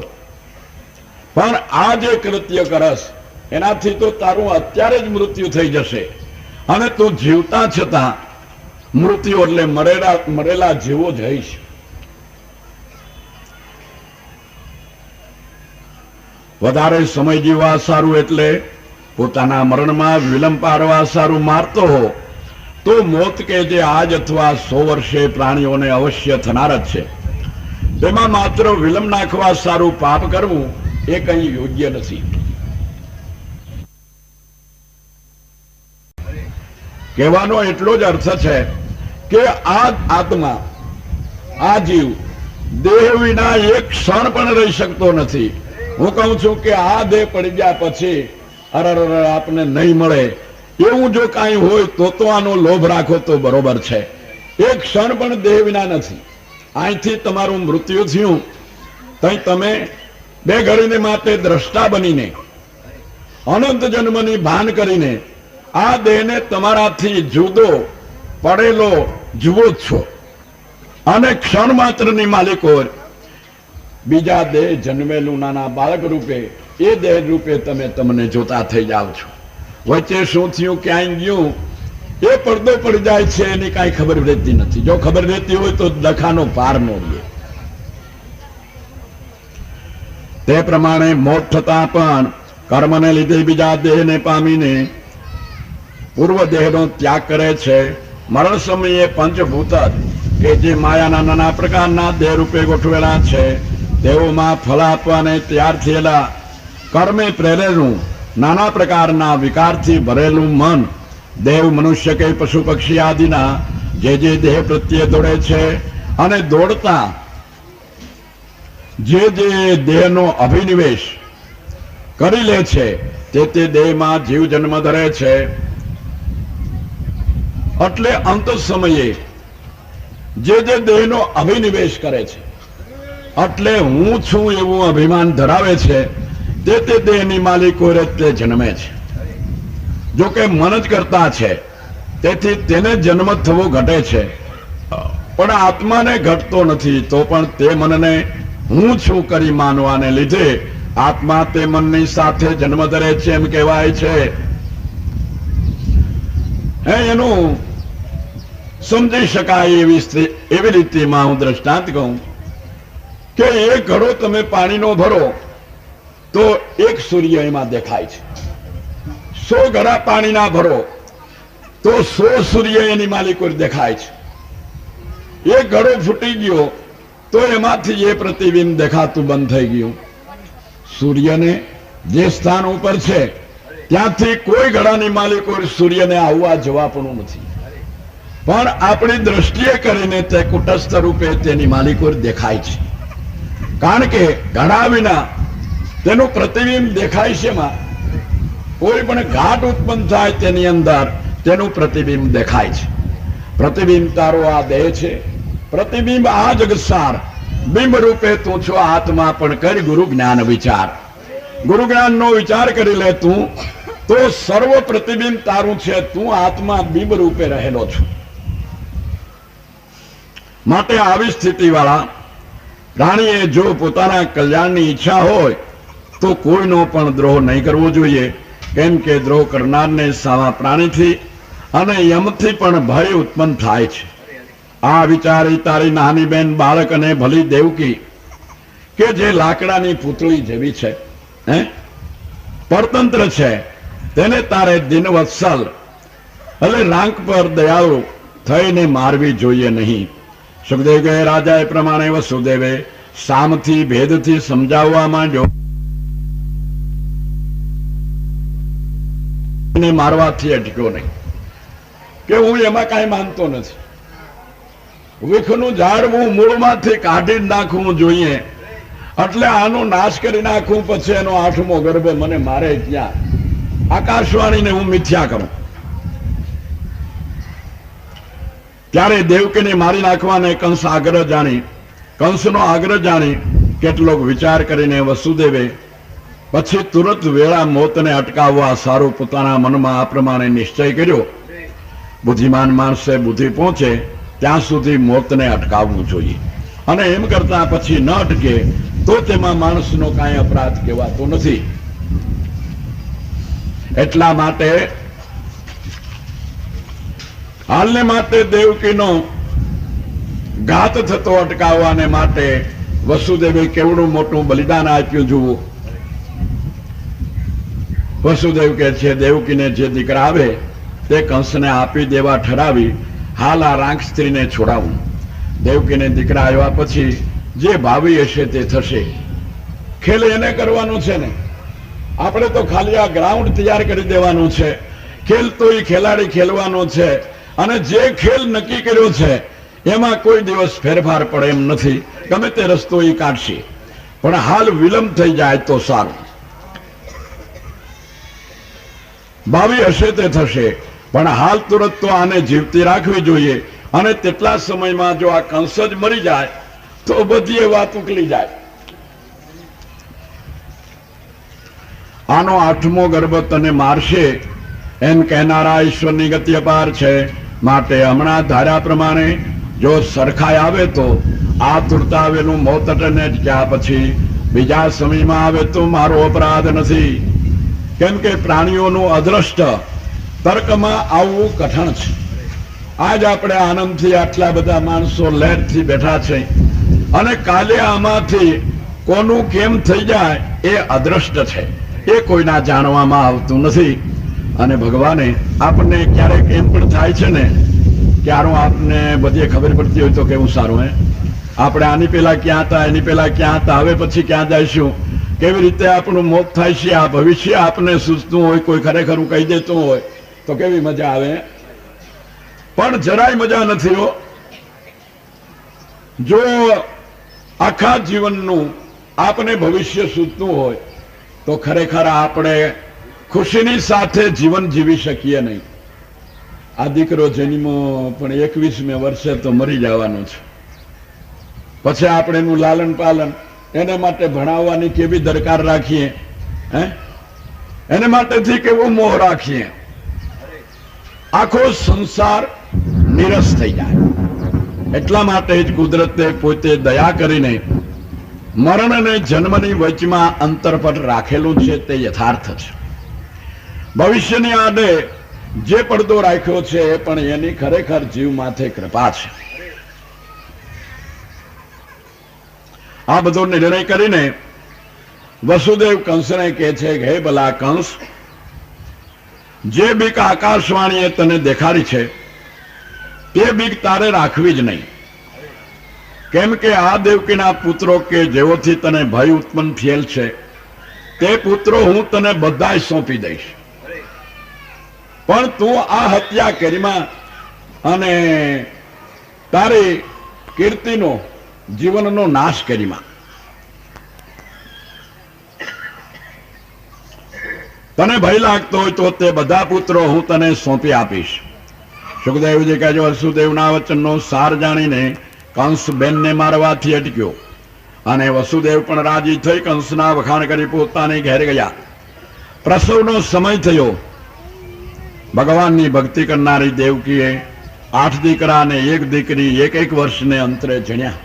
પણ આ જે કૃત્ય કરસ એનાથી તો તારું અત્યારે જ મૃત્યુ થઈ જશે અને તું જીવતા છતાં મૃત્યુ એટલે મરેલા જેવો જ હઈશ. વધારે સમય જીવવા સારું એટલે પોતાના મરણમાં વિલંબ પાડવા સારું મારતો હો તો મોત કે જે આજ અથવા 100 વર્ષે પ્રાણીઓને અવશ્ય થનાર જ છે, તેમાં માત્ર વિલંબ નાખવા સારું પાપ કરવું એ કંઈ યોગ્ય નથી. કહેવાનો એટલો જ અર્થ છે કે આ આત્મા, આ જીવ દેહ વિના એક ક્ષણ પણ રહી શકતો નથી. હું કહું છું કે આ દેહ પડી ગયા પછી અરર આપને નહીં મળે એવું જો કાંઈ હોય તો આનો લોભ રાખો તો બરોબર છે. એક ક્ષણ પણ દેહ વિના નથી. અહીંથી તમારું મૃત્યુ થયું તઈ તમે બે ઘડીને માટે દ્રષ્ટા બનીને અનંત જન્મની ભાન કરીને આ દેહને તમારાથી જુદો પડેલો જુઓ જ છો અને ક્ષણ માત્રની માલિકો બીજા દેહ જન્મેલું નાના બાળક રૂપે એ દેહ રૂપે તમે તમને જોતા થઈ જાવ છો. વચ્ચે શું થયું, ક્યાંય ગયું એ પડદો પડી જાય છે એની કાંઈ ખબર રહેતી નથી. જો ખબર રહેતી હોય તો દખાનો પાર ન લે. તે પ્રમાણે મોત થતા પણ કર્મને લીધે બીજા દેહને પામીને પૂર્વ દેહનો ત્યાગ કરે છે. મરણ સમયે પંચભૂત કે જે માયાના નાના પ્રકારના દેહ રૂપે ગોઠવેલા છે તેઓમાં ફળ આપવાને તૈયાર થયેલા કર્મે પ્રેરેલું નાના પ્રકારના વિકારથી ભરેલું મન દેવ, મનુષ્ય કે પશુ પક્ષી આદિના જે દેહ પ્રત્યે દોડે છે અને દોડતા જે દેહનો અભિનિવેશ કરી લે છે તે દેહમાં જીવ જન્મ ધરે છે. એટલે અંત સમયે જે દેહનો અભિનિવેશ કરે છે એટલે હું છું એવું અભિમાન ધરાવે છે તે દેહની માલિકો તે જન્મે છે. જો કે મન જ કરતા છે તેથી તેને જન્મ થવો ઘટે છે, પણ આત્માને ઘટતો નથી. તો પણ તે મનને હું છું કરી માનવાને લીધે આત્મા તે મનની સાથે જન્મ ધરે છે એમ કહેવાય છે. એનું સમજી શકાય એવી રીતેમાં હું દ્રષ્ટાંત કહું કે એક ઘડો તમે પાણીનો ભરો તો એક સૂર્ય એમાં દેખાય છે. 100 ઘડા પાણીના ભરો તો 100 સૂર્ય એની માલિકો દેખાય છે. એક ઘડો ફૂટી ગયો તો એમાંથી એ પ્રતિબિંબ દેખાતું બંધ થઈ ગયું. સૂર્યને જે સ્થાન ઉપર છે ત્યાંથી કોઈ ઘડાની માલિકો સૂર્યને આવવા જવાપણું નથી, પણ આપણી દ્રષ્ટિએ કરીને તે કુટસ્થ રૂપે તેની માલિકો દેખાય છે. કારણ કે ઘડા વિના તેનું પ્રતિબિંબ દેખાય છે. એમાં કોઈ પણ ઘાટ ઉત્પન્ન થાય તેની અંદર તેનું પ્રતિબિંબ દેખાય છે. પ્રતિબિંબ તારો આ દેહ છે, પ્રતિબિંબ આ જગતસાર, બિંબ રૂપે તું છો આત્મા. પણ કરી ગુરુ જ્ઞાન વિચાર, ગુરુ જ્ઞાનનો વિચાર કરી લે તું તો સર્વ પ્રતિબિંબ તારું છે. તું આત્મા બિંબ રૂપે રહેલો છું. માટે આવી સ્થિતિ વાળા પ્રાણીએ જો પોતાના કલ્યાણની ઈચ્છા હોય તો કોઈનો પણ દ્રોહ નહીં કરવો જોઈએ. કેમ કે દ્રોહ કરનારને સાવા પ્રાણીથી અને યમથી પણ ભય ઉત્પન્ન થાય છે. આ વિચારી તારી નાની બેન બાળક અને ભલી દેવકી કે જે લાકડાની પૂતળી જેવી છે, પરતંત્ર છે, તેને તારે દિનવત્સલ એટલે રાંક પર દયાળુ થઈને મારવી જોઈએ નહીં. સુખદેવ કહે, રાજા એ પ્રમાણે વસુદેવે સામથી ભેદથી સમજાવવા માંડ્યો. મારવાથી અટક્યો નહીં કે હું એમાં કાંઈ માનતો નથી. વિખનું ઝાડ હું મૂળમાંથી કાઢી નાખવું જોઈએ એટલે આનો નાશ કરી નાખું, પછી એનો 8મો ગર્ભ મને મારે ત્યાં આકાશવાણીને હું મિથ્યા કરું. ત્યારે દેવકીને મારી નાખવાને કંસ આગ્રહ જાણી, કંસનો આગ્રહ જાણી કેટલોક વિચાર કરીને વસુદેવે પછી તુરત વેળા મોતને અટકાવવા સારું પોતાના મનમાં આ પ્રમાણે નિશ્ચય કર્યો. બુદ્ધિમાન માણસે બુદ્ધિ પહોંચે ત્યાં સુધી મોતને અટકાવવું જોઈએ, અને એમ કરતા પછી ન અટકે તો તેમાં માણસનો કાંઈ અપરાધ કહેવાતો નથી. એટલા માટે હાલને માટે દેવકીનો ઘાત થતો અટકાવવાને માટે વસુદેવે કેવડું મોટું બલિદાન આપ્યું જુઓ. વસુદેવ કહે છે દેવકીને જે દીકરા આવે તે કંસને આપી દેવા ઠરાવી હાલ આ રાંક સ્ત્રીને છોડાવું. દેવકીને દીકરા આવ્યા પછી જે ભાવી હશે તે થશે. ખેલ એને કરવાનું છે ને, આપણે તો ખાલી આ ગ્રાઉન્ડ તૈયાર કરી દેવાનું છે. ખેલ તો એ ખેલાડી ખેલવાનો છે, અને જે ખેલ નક્કી કર્યો છે એમાં કોઈ દિવસ ફેરફાર પડે એમ નથી. ગમે તે રસ્તો એ કાઢશે, પણ હાલ વિલંબ થઈ જાય તો સારું. ભાવી હશે તે થશે, પણ હાલ તુરત તો આને જીવતી રાખવી જોઈએ. અને તેટલા સમયમાં જો આ કંસ જ મરી જાય તો બધી વાત ઉકલી જાય. આનો 8મો ગર્ભ તને મારશે એમ કહેનારા ઈશ્વરની ગતિ અપાર છે. માટે હમણાં ધાર્યા પ્રમાણે જો સરખાઈ આવે તો આ તુરતા આવેલું મોત અટને જ ક્યાં પછી બીજા સમયમાં આવે તો મારો અપરાધ નથી. કેમ કે પ્રાણીઓનું અદ્રષ્ટ તર્કમાં આવવું કઠણ છે. આજ આપણે આનંદથી આટલા બધા માણસો લહેરથી બેઠા છે, અને કાલે આમાંથી કોનું કેમ થઈ જાય એ અદ્રષ્ટ છે, એ કોઈના જાણવામાં આવતું નથી. અને ભગવાને આપણને ક્યારેક એમ પણ થાય છે ને, ક્યારો આપને બધી ખબર પડતી હોય તો કેવું સારું. આપણે આની પેલા ક્યાં હતા, એની પેલા ક્યાં હતા, હવે પછી ક્યાં જઈશું, કેવી રીતે આપણું મોત થાય છે, આ ભવિષ્ય આપને સૂચતું હોય, કોઈ ખરેખર કહી દેતું હોય તો કેવી મજા આવે. પણ જરાય મજા નથી હો. જો આખા જીવનનું આપને ભવિષ્ય સૂચતું હોય તો ખરેખર આપણે ખુશીની સાથે જીવન જીવી શકીએ નહીં. આ દીકરો જન્મો પણ 21મે વર્ષે તો મરી જવાનો છે. પછી આપણે એનું લાલન પાલન એને માટે ભણાવવાની કેવી દરકાર રાખીએ, એને માટેથી કેવો મોહ રાખીએ. આખો સંસાર નિરસ થઈ જાય. એટલા માટે જ કુદરતે પોતે દયા કરીને મરણ અને જન્મની વચમાં અંતરપટ રાખેલું છે તે યથાર્થ છે. ભવિષ્યની આડે જે પડદો રાખ્યો છે એ પણ એની ખરેખર જીવ માથે કૃપા છે. આ બધો નિર્ણય કરીને વસુદેવ કંસને કહે છે કે હે ભલા કંસ, જે બીક આકાશવાણીએ તને દેખાડી છે તે બીક તારે રાખવી જ નહીં. કેમ કે આ દેવકીના પુત્રો કે જેઓથી તને ભય ઉત્પન્ન થયેલ છે તે પુત્રો હું તને બધાય સોંપી દઈશ. પણ તું આ હત્યા કરીમાં અને તારી કીર્તિનો જીવનનો નાશ કરીમાં. તને ભય લાગતો હોય તો તે બધા પુત્રો હું તને સોંપી આપીશ. સુખદેવજી કહે છે વસુદેવના વચનનો સાર જાણીને કંસ બેનને મારવાથી અટક્યો, અને વસુદેવ પણ રાજી થઈ કંસના વખાણ કરી પોતાને ઘેર ગયા. પ્રસવનો સમય થયો. ભગવાનની ભક્તિ કરનારી દેવકીએ 8 દીકરા અને 1 દીકરી 1 વર્ષને અંતરે જણ્યા.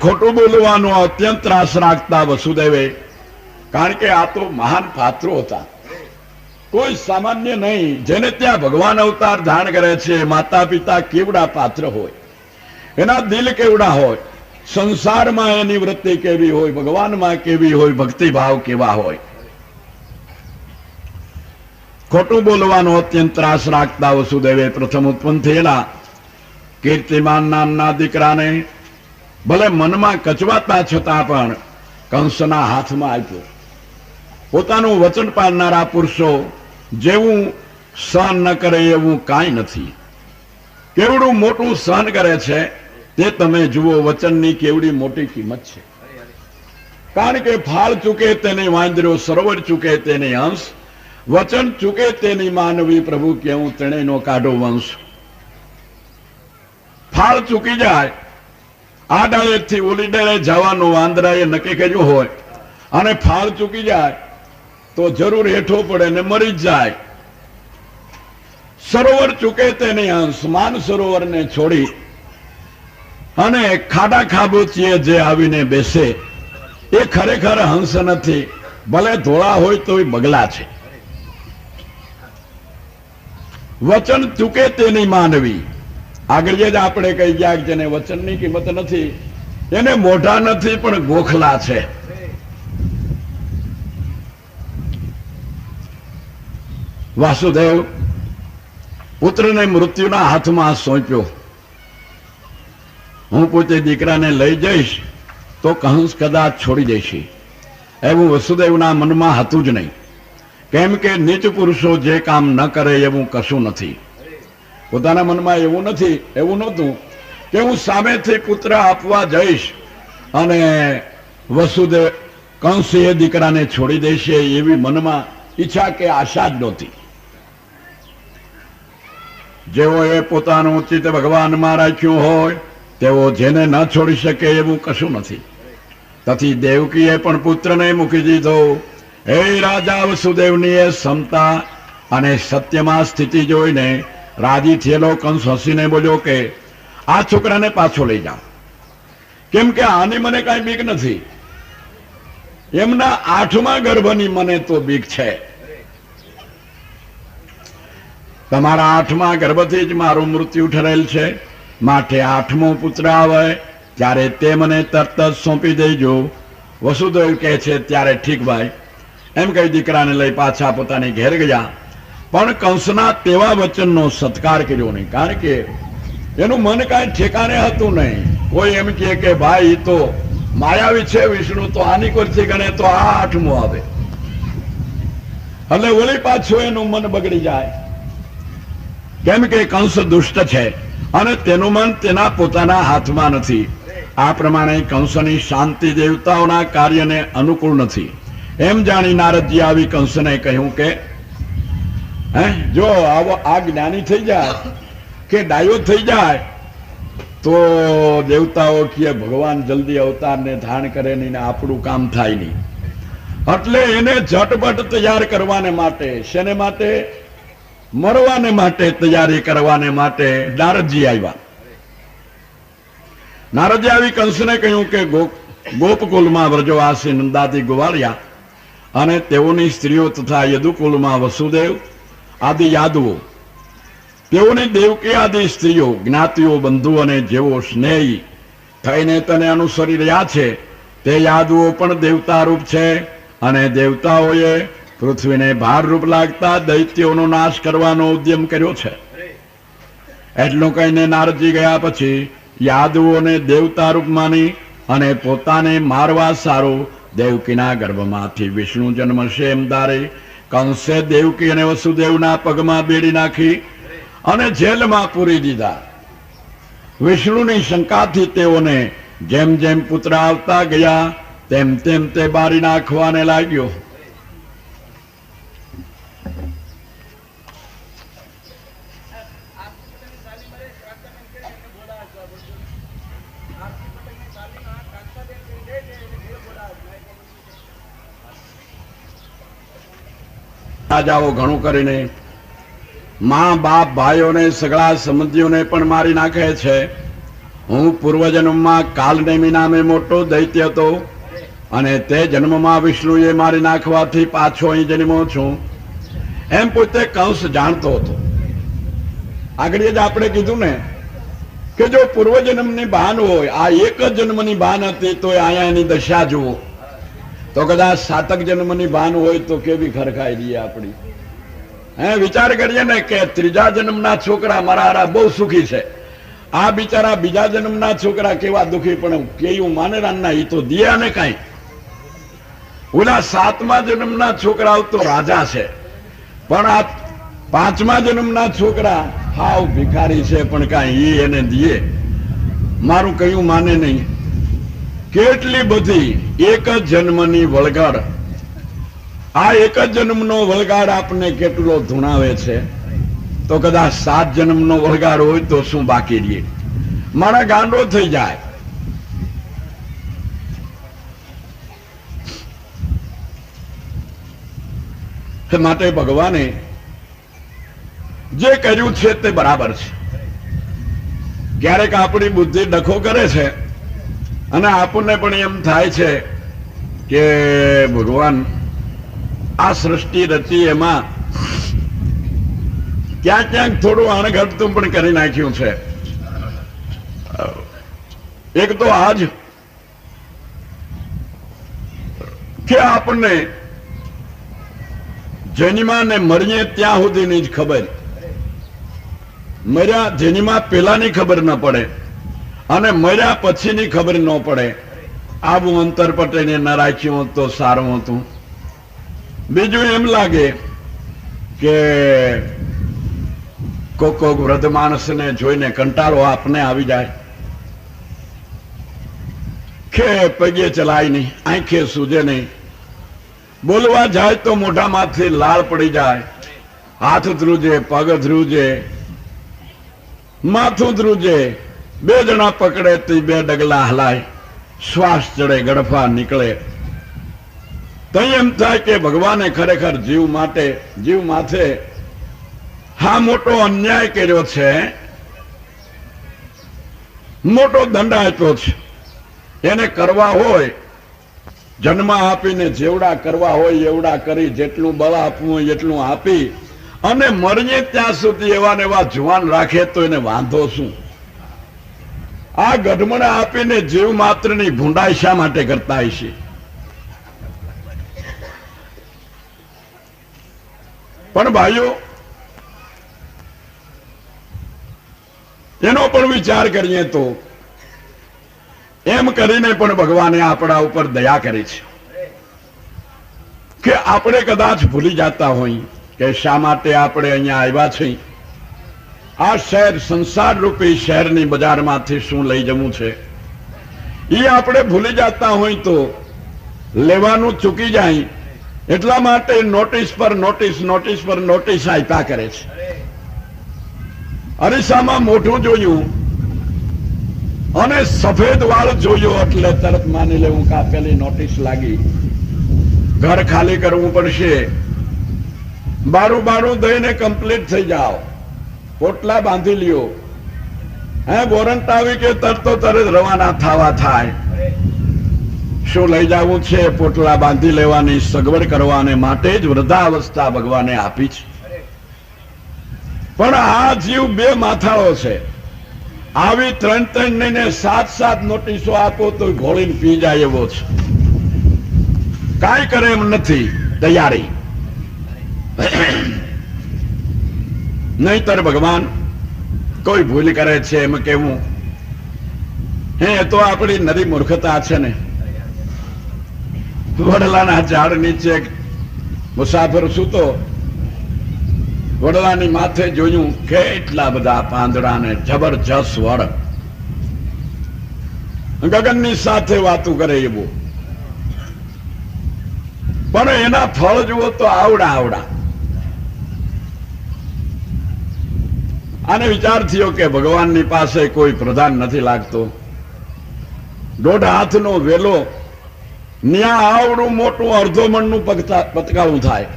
ખોટું બોલવાનો અત્યંત ત્રાસ રાખતા વસુદેવે, કારણ કે આ તો મહાન પાત્રો હતા, કોઈ સામાન્ય નહીં. જેને ત્યાં ભગવાન અવતાર ધારણ કરે છે, માતા પિતા કેવડા પાત્ર હોય, એના દિલ કેવડા હોય, સંસારમાં એની વૃત્તિ કેવી હોય, ભગવાનમાં કેવી હોય, ભક્તિભાવ કેવા હોય. ખોટું બોલવાનો અત્યંત ત્રાસ રાખતા વસુદેવે પ્રથમ ઉત્પન્ન થયેલા કીર્તિમાન નામના દીકરાને ભલે મનમાં કચવાતા છતાં પણ કંસના હાથમાં આપ્યો. પોતાનું વચન પાળનારા પુરુષો જેવું સહન ન કરે એવું કાંઈ નથી. કેવડું મોટું સહન કરે છે તે તમે જુઓ. વચનની કેવડી મોટી કિંમત છે. કારણ કે ફાળ ચૂકે તેની વાંદરો, સરોવર ચૂકે તેની હંસ, વચન ચૂકે તેની માનવી, પ્રભુ કેવું તેણેનો કાઢો વંશ. ફાળ ચૂકી જાય આ ડાળેથી ઓલી ડાળે જવાનું વાંદરાએ નક્કી કર્યું હોય અને ફાળ ચૂકી જાય તો જરૂર હેઠો પડે ને મરી જ જાય. સરોવર ચૂકે તેની અંશ માન સરોવરને છોડી અને ખાડા ખાબોચીએ જે આવીને બેસે એ ખરેખર હંસ નથી, ભલે ધોળા હોય તોય બગલા છે. વચન ચૂકે તેની માનવી. આગળ જ આપણે કહી ગયા કે જેને વચનની કિંમત નથી એને મોઢા નથી પણ ગોખલા છે. વાસુદેવ પુત્રને મૃત્યુના હાથમાં સોંપ્યો. હું પોતે દીકરાને લઈ જઈશ તો કંસ કદાચ છોડી દેશે, એવું વસુદેવના મનમાં હતું જ નહીં. કેમ કે નીચ પુરુષો જે કામ ન કરે એવું કશું નથી. પોતાના મનમાં એવું નહોતું કે હું સામેથી પુત્ર આપવા જઈશ અને વસુદેવ કંસ એ દીકરાને છોડી દેશે એવી મનમાં ઈચ્છા કે આશા જ નહોતી. જેવો એ પોતાનું ચિત્ત ભગવાનમાં રાખ્યું હોય તેઓ જેને ન છોડી શકે એવું કશું નથી. તેથી દેવકીએ પણ પુત્રને મૂકી દીધો. હે રાજા વસુદેવની એ ક્ષમતા અને સત્યમાં સ્થિતિ જોઈને રાજી થયેલો કંસ હસીને બોલ્યો કે આ છોકરાને પાછો લઈ જાઓ, કેમ કે આની મને કાંઈ બીક નથી. એમના 8મા ગર્ભની મને તો બીક છે. તમારા 8મા ગર્ભથી જ મારું મૃત્યુ ઠરેલ છે, માટે 8મો પુત્ર આવે ત્યારે તે મને તરત જ સોંપી દેજો. વસુદેવ કહે છે ત્યારે ઠીક ભાઈ, એમ કહી દીકરાને લઈ પાછા પોતાની ઘેર ગયા. પણ કંસના તેવા વચનનો સત્કાર કર્યો નહીં, કારણ કે એનું મન કાંઈ ઠેકાણે હતું નહીં. કોઈ એમ કહે કે ભાઈ તો માયાવી છે વિષ્ણુ, તો આની કોરથી ગણે તો આ 8મો આવે, એટલે વળી પાછું એનું મન બગડી જાય. કેમ કે કંસ દુષ્ટ છે અને તેનું મન તેના પોતાના હાથમાં નથી. આ પ્રમાણે કંસની શાંતિ દેવતાઓના કાર્યને અનુકૂળ નથી. એમ જાણી નારદજી આવી કંસને કહ્યું કે જો આવો આ જ્ઞાની થઈ જાય કે ડાયો થઈ જાય તો દેવતાઓ કે ભગવાન જલ્દી અવતારને ધારણ કરે નહીં ને આપણું કામ થાય નહીં. એટલે એને ઝટપટ તૈયાર કરવાને માટે, શેને માટે? મરવાને માટે તૈયારી કરવાને માટે નારદજી આવ્યા. નારદજી આવી કંસને કહ્યું કે ગોપકુલમાં વ્રજવાસી નંદાદી ગોવાળિયા અને તેઓની સ્ત્રીઓ તથા યદુકુલમાં વસુદેવ આદિ યાદવો, તેઓની દેવકી આદિ સ્ત્રીઓ, જ્ઞાતિઓ, બંધુ અને જેઓ સ્નેહી થઈને તને અનુસરી રહ્યા છે તે યાદવો પણ દેવતા રૂપ છે. અને દેવતાઓએ પૃથ્વીને ભારરૂપ લાગતા દૈત્યોનો નાશ કરવાનો ઉદ્યમ કર્યો છે. એટલું કહીને નારદજી ગયા પછી યાદવોને દેવતા રૂપ માની અને પોતાને મારવા સારું દેવકીના ગર્ભમાંથી વિષ્ણુ જન્મશે એમ ધારે કંસે દેવકી અને વસુદેવના પગમાં બેડી નાખી અને જેલમાં પૂરી દીધા. વિષ્ણુની શંકાથી તેઓને જેમ જેમ પુત્ર આવતા ગયા તેમ તેમ તે બારી નાખવાને લાગ્યો. રાજાઓ ઘણું કરીને મા બાપ ભાઈઓને સગળા સંબંધીઓને પણ મારી નાખે છે. હું પૂર્વજન્મમાં કાલનેમી નામે મોટો દૈત્ય હતો અને તે જન્મમાં વિષ્ણુએ મારી નાખવાથી પાછો અહીં જન્મ્યો છું, એમ પોતે કંસ જાણતો હતો. આગળ જ આપણે કીધું ને કે જો પૂર્વજન્મની ભાન હોય, આ એક જ જન્મની ભાન હતી તો અહીંયા એની દશા જુઓ, તો કદાચ 7 જન્મની ભાન હોય તો કેવી ખરખાઈ રહી આપણી. વિચાર કરીએ ને કે 3જા જન્મના છોકરા મારા હારા બહુ સુખી છે, આ બિચારા બીજા જન્મના છોકરા કેવા દુખી, પણ કેવું માનેરાના એ તો દિયા ને કાંઈ. ઓલા 7મા જન્મના છોકરાઓ તો રાજા છે, પણ આ 5મા જન્મના છોકરા હાવ ભિખારી છે, પણ કાંઈ એને દિયે મારું કયું માને નહીં. કેટલી બધી એક જ જન્મની વળગાડ, આ એક જ જન્મનો વળગાડ આપને કેટલો ધૂણાવે છે, તો કદાચ 7 જન્મનો વળગાડ હોય તો શું બાકી રહે? મારા ગાંડો થઈ જાય. માટે ભગવાને જે કર્યું છે તે બરાબર છે. ક્યારેક આપણી બુદ્ધિ ડખો કરે છે અને આપણને પણ એમ થાય છે કે ભગવાન આ સૃષ્ટિ રચી એમાં ક્યાંક ક્યાંક થોડું અણઘડતું પણ કરી નાખ્યું છે. એક તો આજ કે આપણને જન્મા ને મરીએ ત્યાં સુધીની જ ખબર, મર્યા જન્મા પહેલાની ખબર ન પડે અને મર્યા પછીની ખબર ન પડે. આવું અંતર પટેને ન રાખ્યું તો સારું હતું. બીજું એમ લાગે કે કોક વૃદ્ધ માણસને જોઈને કંટાળો આપને આવી જાય કે પગે ચલાય નહીં, આંખે સૂજે નહીં, બોલવા જાય તો મોઢામાંથી લાળ પડી જાય, હાથ ધ્રુજે, પગ ધ્રુજે, માથું ધ્રુજે, બે જણા પકડે તે બે ડગલા હલાય, શ્વાસ ચડે, ગડફા નીકળે. તો એમ થાય કે ભગવાને ખરેખર જીવ માથે હા મોટો અન્યાય કર્યો છે, મોટો દંડ આપ્યો છે. એને કરવા હોય જન્મ આપીને જેવડા કરવા હોય એવડા કરી, જેટલું બળ આપવું હોય એટલું આપી અને મરીએ ત્યાં સુધી એવા ને એવા જુવાન રાખે તો એને વાંધો શું? આ ગઢમણા આપીને જીવ માત્રની ભૂંડાઈ શા માટે કરતા હશે? પણ ભાઈઓ, એનો પણ વિચાર કરીએ તો એમ કરીને પણ ભગવાને આપણા ઉપર દયા કરી છે કે આપણે કદાચ ભૂલી જતા હોય કે શા માટે આપણે અહીંયા આવ્યા છીએ. આ શહેર, સંસાર રૂપી શહેરની બજારમાંથી શું લઈ જવું છે એ આપણે ભૂલી જતા હોય તો લેવાનું ચૂકી જાય. એટલા માટે નોટિસ પર નોટિસ, નોટિસ પર નોટિસ આપ્યા કરે છે. અરીસામાં મોઢું જોયું અને સફેદ વાળ જોયો એટલે તરત માની લેવું કે પેલી નોટિસ લાગી, ઘર ખાલી કરવું પડશે, બારું દઈને કમ્પ્લીટ થઈ જાઓ, પોટલા બાંધી લ્યો, વોરંટ આવી કે તરતો તરત રવાના થવા થાય. શું લઈ જવું છે? પોટલા બાંધી લેવાની સગવડ કરવાને માટે જ વૃદ્ધાવસ્થા ભગવાને આપી છે. પણ આ જીવ બે માથાળો છે. આવી 3 ને 7 નોટિસો આપો તો ઘોળીને પી જાય એવો છે. કાંઈ કરે એમ નથી, તૈયારી. નહીતર ભગવાન કોઈ ભૂલ કરે છે એમ કેવું હે તો આપણી નરી મૂર્ખતા છે ને. વડલાના ઝાડ નીચે મુસાફર સૂતો, વડલાની માથે જોયું કેટલા બધા પાંદડા ને જબરજસ્ત વડ, ગગનની સાથે વાતું કરે એવું. પણ એના ફળ જુઓ તો આવડા. આને વિચાર થયો કે ભગવાનની પાસે કોઈ પ્રધાન નથી લાગતો. 1.5 હાથનો વેલો, ન્યા આવડું મોટું અડધો મણનું પતકાવું થાય,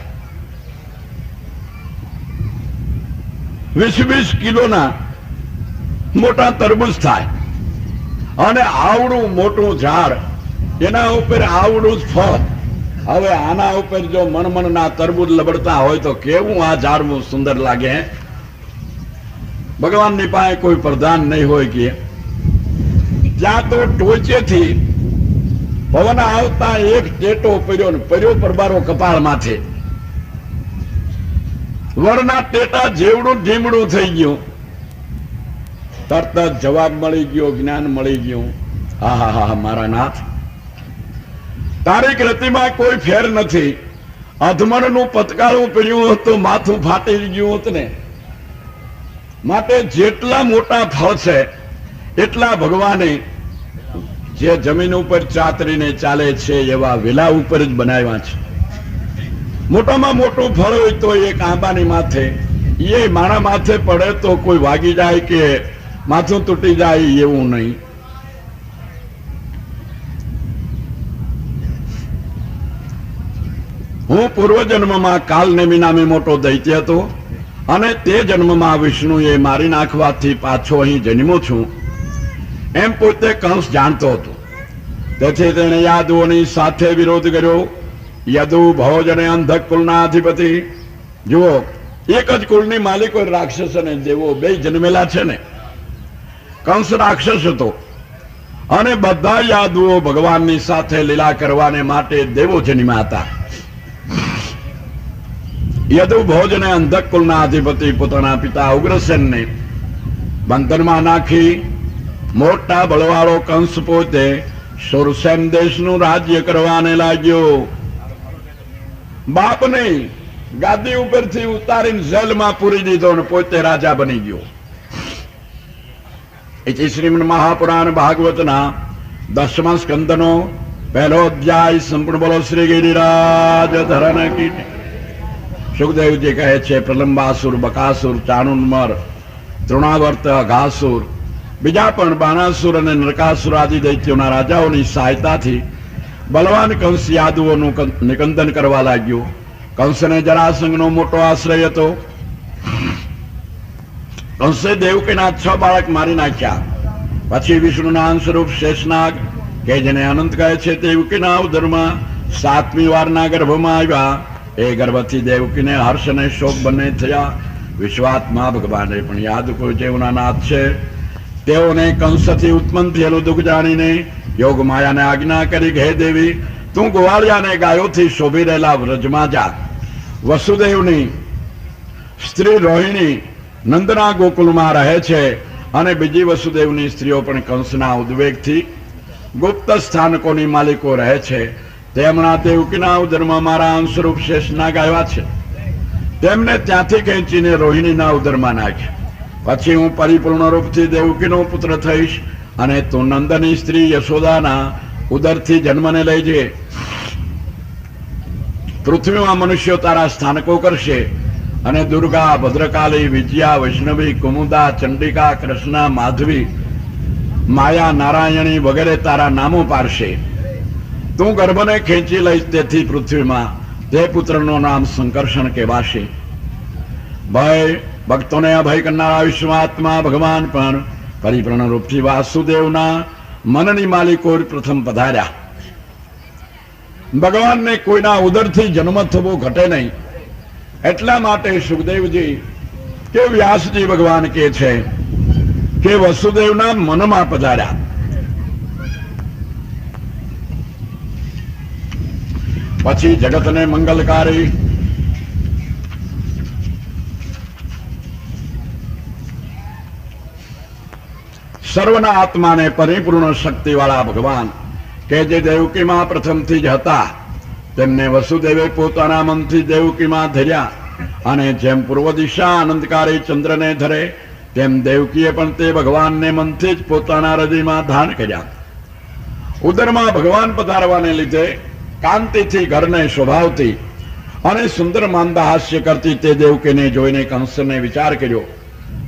20 કિલોના મોટા તરબૂચ થાય, અને આવડું મોટું ઝાડ, એના ઉપર આવડું જ ફળ. હવે આના ઉપર જો મણમણના તરબૂચ લબડતા હોય તો કેવું આ ઝાડવું સુંદર લાગે. ભગવાનની પાસે કોઈ પ્રધાન નહીં હોય કે ત્યાં તો ટોચેથી પવન આવતા એક ટેટો પડ્યો પરબારો કપાળ માથે. વરના ટેટા જેવડું ઢીમડું થઈ ગયું. તરત જ જવાબ મળી ગયો, જ્ઞાન મળી ગયું. હા મારા નાથ, તારી કૃતિમાં કોઈ ફેર નથી. અધમણનું પતકાળું પડ્યું હોત તો માથું ફાટી ગયું હોત ને. માટે જેટલા મોટા ફળ છે એટલા ભગવાને જે જમીન ઉપર ચાતરીને ચાલે છે એવા વેલા ઉપર જ બનાવ્યા છે. મોટામાં મોટું ફળ હોય તો એક આંબાની માથે, એ માણા માથે પડે તો કોઈ વાગી જાય કે માથું તૂટી જાય એવું નહીં. હું પૂર્વજન્મમાં કાલનેમી નામે મોટો દૈત્ય હતો અને તે જન્મમાં વિષ્ણુએ મારી નાખવાથી પાછો અહીં જન્મ્યો છું એમ પોતે કંસ જાણતો હતો. તેથી તેણે યાદવોની સાથે વિરોધ કર્યો. યદુ ભોજ અને અંધક કુળના અધિપતિ, જુઓ એક જ કુળની માલિકો રાક્ષસ અને દેવો બે જન્મેલા છે ને. કંસ રાક્ષસ હતો અને બધા યાદવો ભગવાનની સાથે લીલા કરવાને માટે દેવો જન્મ્યા હતા. યદુ ભોજ અને અંધક કુળના અધિપતિ પોતાના પિતા ઉગ્રસેનને બંધનમાં નાખી મોટા બળવાળો કંસ પોતે સુરસેન દેશનું રાજ્ય કરવાને લાગ્યો. બાપને ગાદી ઉપરથી ઉતારીને જેલમાં પૂરી દીધો અને પોતે રાજા બની ગયો. એ શ્રીમદ મહાપુરાણ ભાગવતના 10મા સ્કંદનો 1લો અધ્યાય સંપૂર્ણ. બોલો શ્રી ગિરિરાજ ધરણ કી. સુખદેવજી કહે છે, પ્રલંબાસુર, બકાસુર, ચાણુન્મર, તૃણાવર્ત, અઘાસુર, બીજા પણ બાણાસુર અને નરકાસુર આદિ દૈત્યોના રાજાઓની સહાયતાથી બલવાન કંસ યાદવોનું નિકંદન કરવા લાગ્યો. કંસને જરાસંઘનો મોટો આશ્રય હતો. કંસે દેવકીના 6 બાળક મારી નાખ્યા. પછી વિષ્ણુના અંશરૂપ શેષનાગ કે જેને અનંત કહે છે દેવકીના ઉદરમાં 7મી વારના ગર્ભમાં આવ્યા. એ ગર્ભથી દેવકીને હર્ષ અને શોક બંને થયા. વિશ્વાત્મા ભગવાને પણ યાદ કોઈ જેવના નાથ છે તેઓને કંસથી ઉત્પન્ન થયેલું દુઃખ જાણીને યોગ માયાને આજ્ઞા કરી, હે દેવી, તું ગોવાળિયાને ગાયોથી શોભી રહેલા વ્રજમાં જા. વસુદેવની સ્ત્રી રોહિણી નંદના ગોકુલમાં રહે છે અને બીજી વસુદેવની સ્ત્રીઓ પણ કંસના ઉદ્વેગથી ગુપ્ત સ્થાનકોની માલિકો રહે છે. તેમના દેવકીના ઉદરમાં મારા અંશરૂપ શેષનાગ આવ્યા છે. તેમને ત્યાંથી ખેંચીને રોહિણીના ઉદરમાં નાખ્યા. પછી હું પરિપૂર્ણ રૂપથી દેવકીનો પુત્ર થઈશ અને તું નંદની સ્ત્રી યશોદાના ઉદરથી જન્મને લઈ જઈએ. પૃથ્વીમાં મનુષ્યો તારા સ્થાનકો કરશે અને દુર્ગા, ભદ્રકાલી, વિજયા, વૈષ્ણવી, કુમુદા, ચંડિકા, કૃષ્ણા, માધવી, માયા, નારાયણી વગેરે તારા નામો પાડશે. તું ગર્ભને ખેંચી લઈશ, તેથી પૃથ્વીમાં તે પુત્રનું નામ સંકર્ષણ કહેવાશે. ભય ભક્તોને અભય કરનારા વિશ્વાત્મા ભગવાન પણ પરિપૂર્ણ રૂપથી વાસુદેવના મનની માલિકો પ્રથમ પધાર્યા. ભગવાનને કોઈના ઉદરથી જન્મ થવો ઘટે નહીં, એટલા માટે સુખદેવજી કે વ્યાસજી ભગવાન કહે છે કે વસુદેવના મનમાં પધાર્યા. પછી જગતને મંગલકારી સર્વના આત્માને પરિપૂર્ણ શક્તિવાળા ભગવાન કે જે દેવકીમાં પ્રથમથી જ હતા, તેમને વસુદેવે પોતાના મનથી દેવકીમાં ધર્યા. અને જેમ પૂર્વ દિશા આનંદકારી ચંદ્રને ધરે, તેમ દેવકીએ પણ તે ભગવાનને મનથી જ પોતાના હૃદયમાં ધારણ કર્યા. ઉદરમાં ભગવાન પધારવાને લીધે કાંતિથી ઘરને શોભાવતી અને સુંદર માંદહાસ્ય કરતી તે દેવકીને જોઈને કંસને વિચાર કર્યો,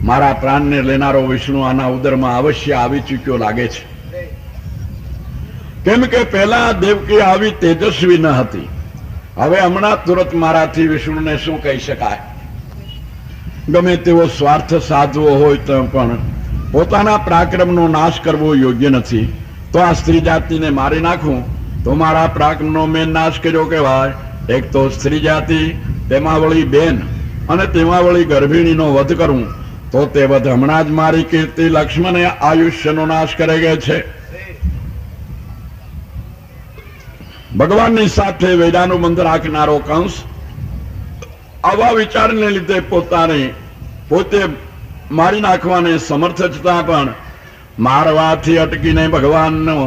મારા પ્રાણને લેનારો વિષ્ણુ આના ઉદરમાં અવશ્ય આવી ચૂક્યો લાગે છે. કેમ કે પહેલા દેવકી આવી તેજસ્વી ન હતી. હવે હમણાં તુરત મારાથી વિષ્ણુને શું કહી શકાય. ગમે તેવો સ્વાર્થ સાધવો હોય તો પણ પોતાના પરાક્રમનો નાશ કરવો યોગ્ય નથી. તો આ સ્ત્રી જાતિને મારી નાખું તો મારા પરાક્રમનો મેં નાશ કર્યો કહેવાય. એક તો સ્ત્રી જાતિ, તેમાં વળી બેન અને તેમાં વળી ગર્ભિણીનો વધ કરું તો તે વધ હમણાં જ મારી કીર્તિ લક્ષ્મણે આયુષ્યનો નાશ કરે ગયે છે. ભગવાનની સાથે વેદાનું બંધ રાખનારો કંસ આવા વિચારને લીધે પોતે મારી નાખવાને સમર્થ છતાં પણ મારવાથી અટકીને ભગવાનનો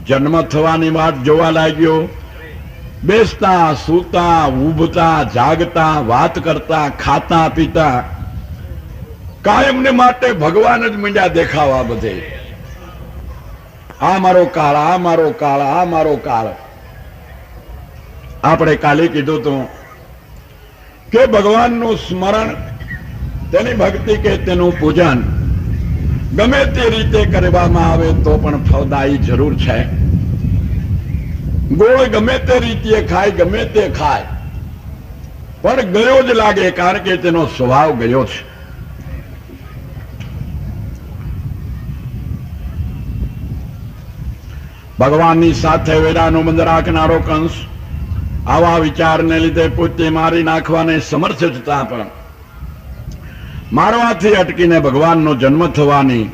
જન્મ થવાની વાત જોવા લાગ્યો. બેસતા, સૂતા, ઊભતા, જાગતા, વાત કરતા, ખાતા, પીતા કાયમને માટે ભગવાન જ મીંડ્યા દેખાવા બધે. આ મારો કાળ, આ મારો કાળ, આ મારો કાળ. આપણે કાલે કીધું હતું કે ભગવાનનું સ્મરણ, તેની ભક્તિ કે તેનું પૂજન ગમે તે રીતે કરવામાં આવે તો પણ ફળદાયી જરૂર છે. ગોળ ગમે તે રીતે ખાય, ગમે તે ખાય, પણ ગયો જ લાગે, કારણ કે તેનો સ્વભાવ ગયો છે. ભગવાનની સાથે વેરાનો બંધ રાખનારો કંસ આવા વિચારને લીધે પોતે મારી નાખવાને સમર્થ છતાં પણ મારવાથી અટકીને ભગવાનનો જન્મ થવાની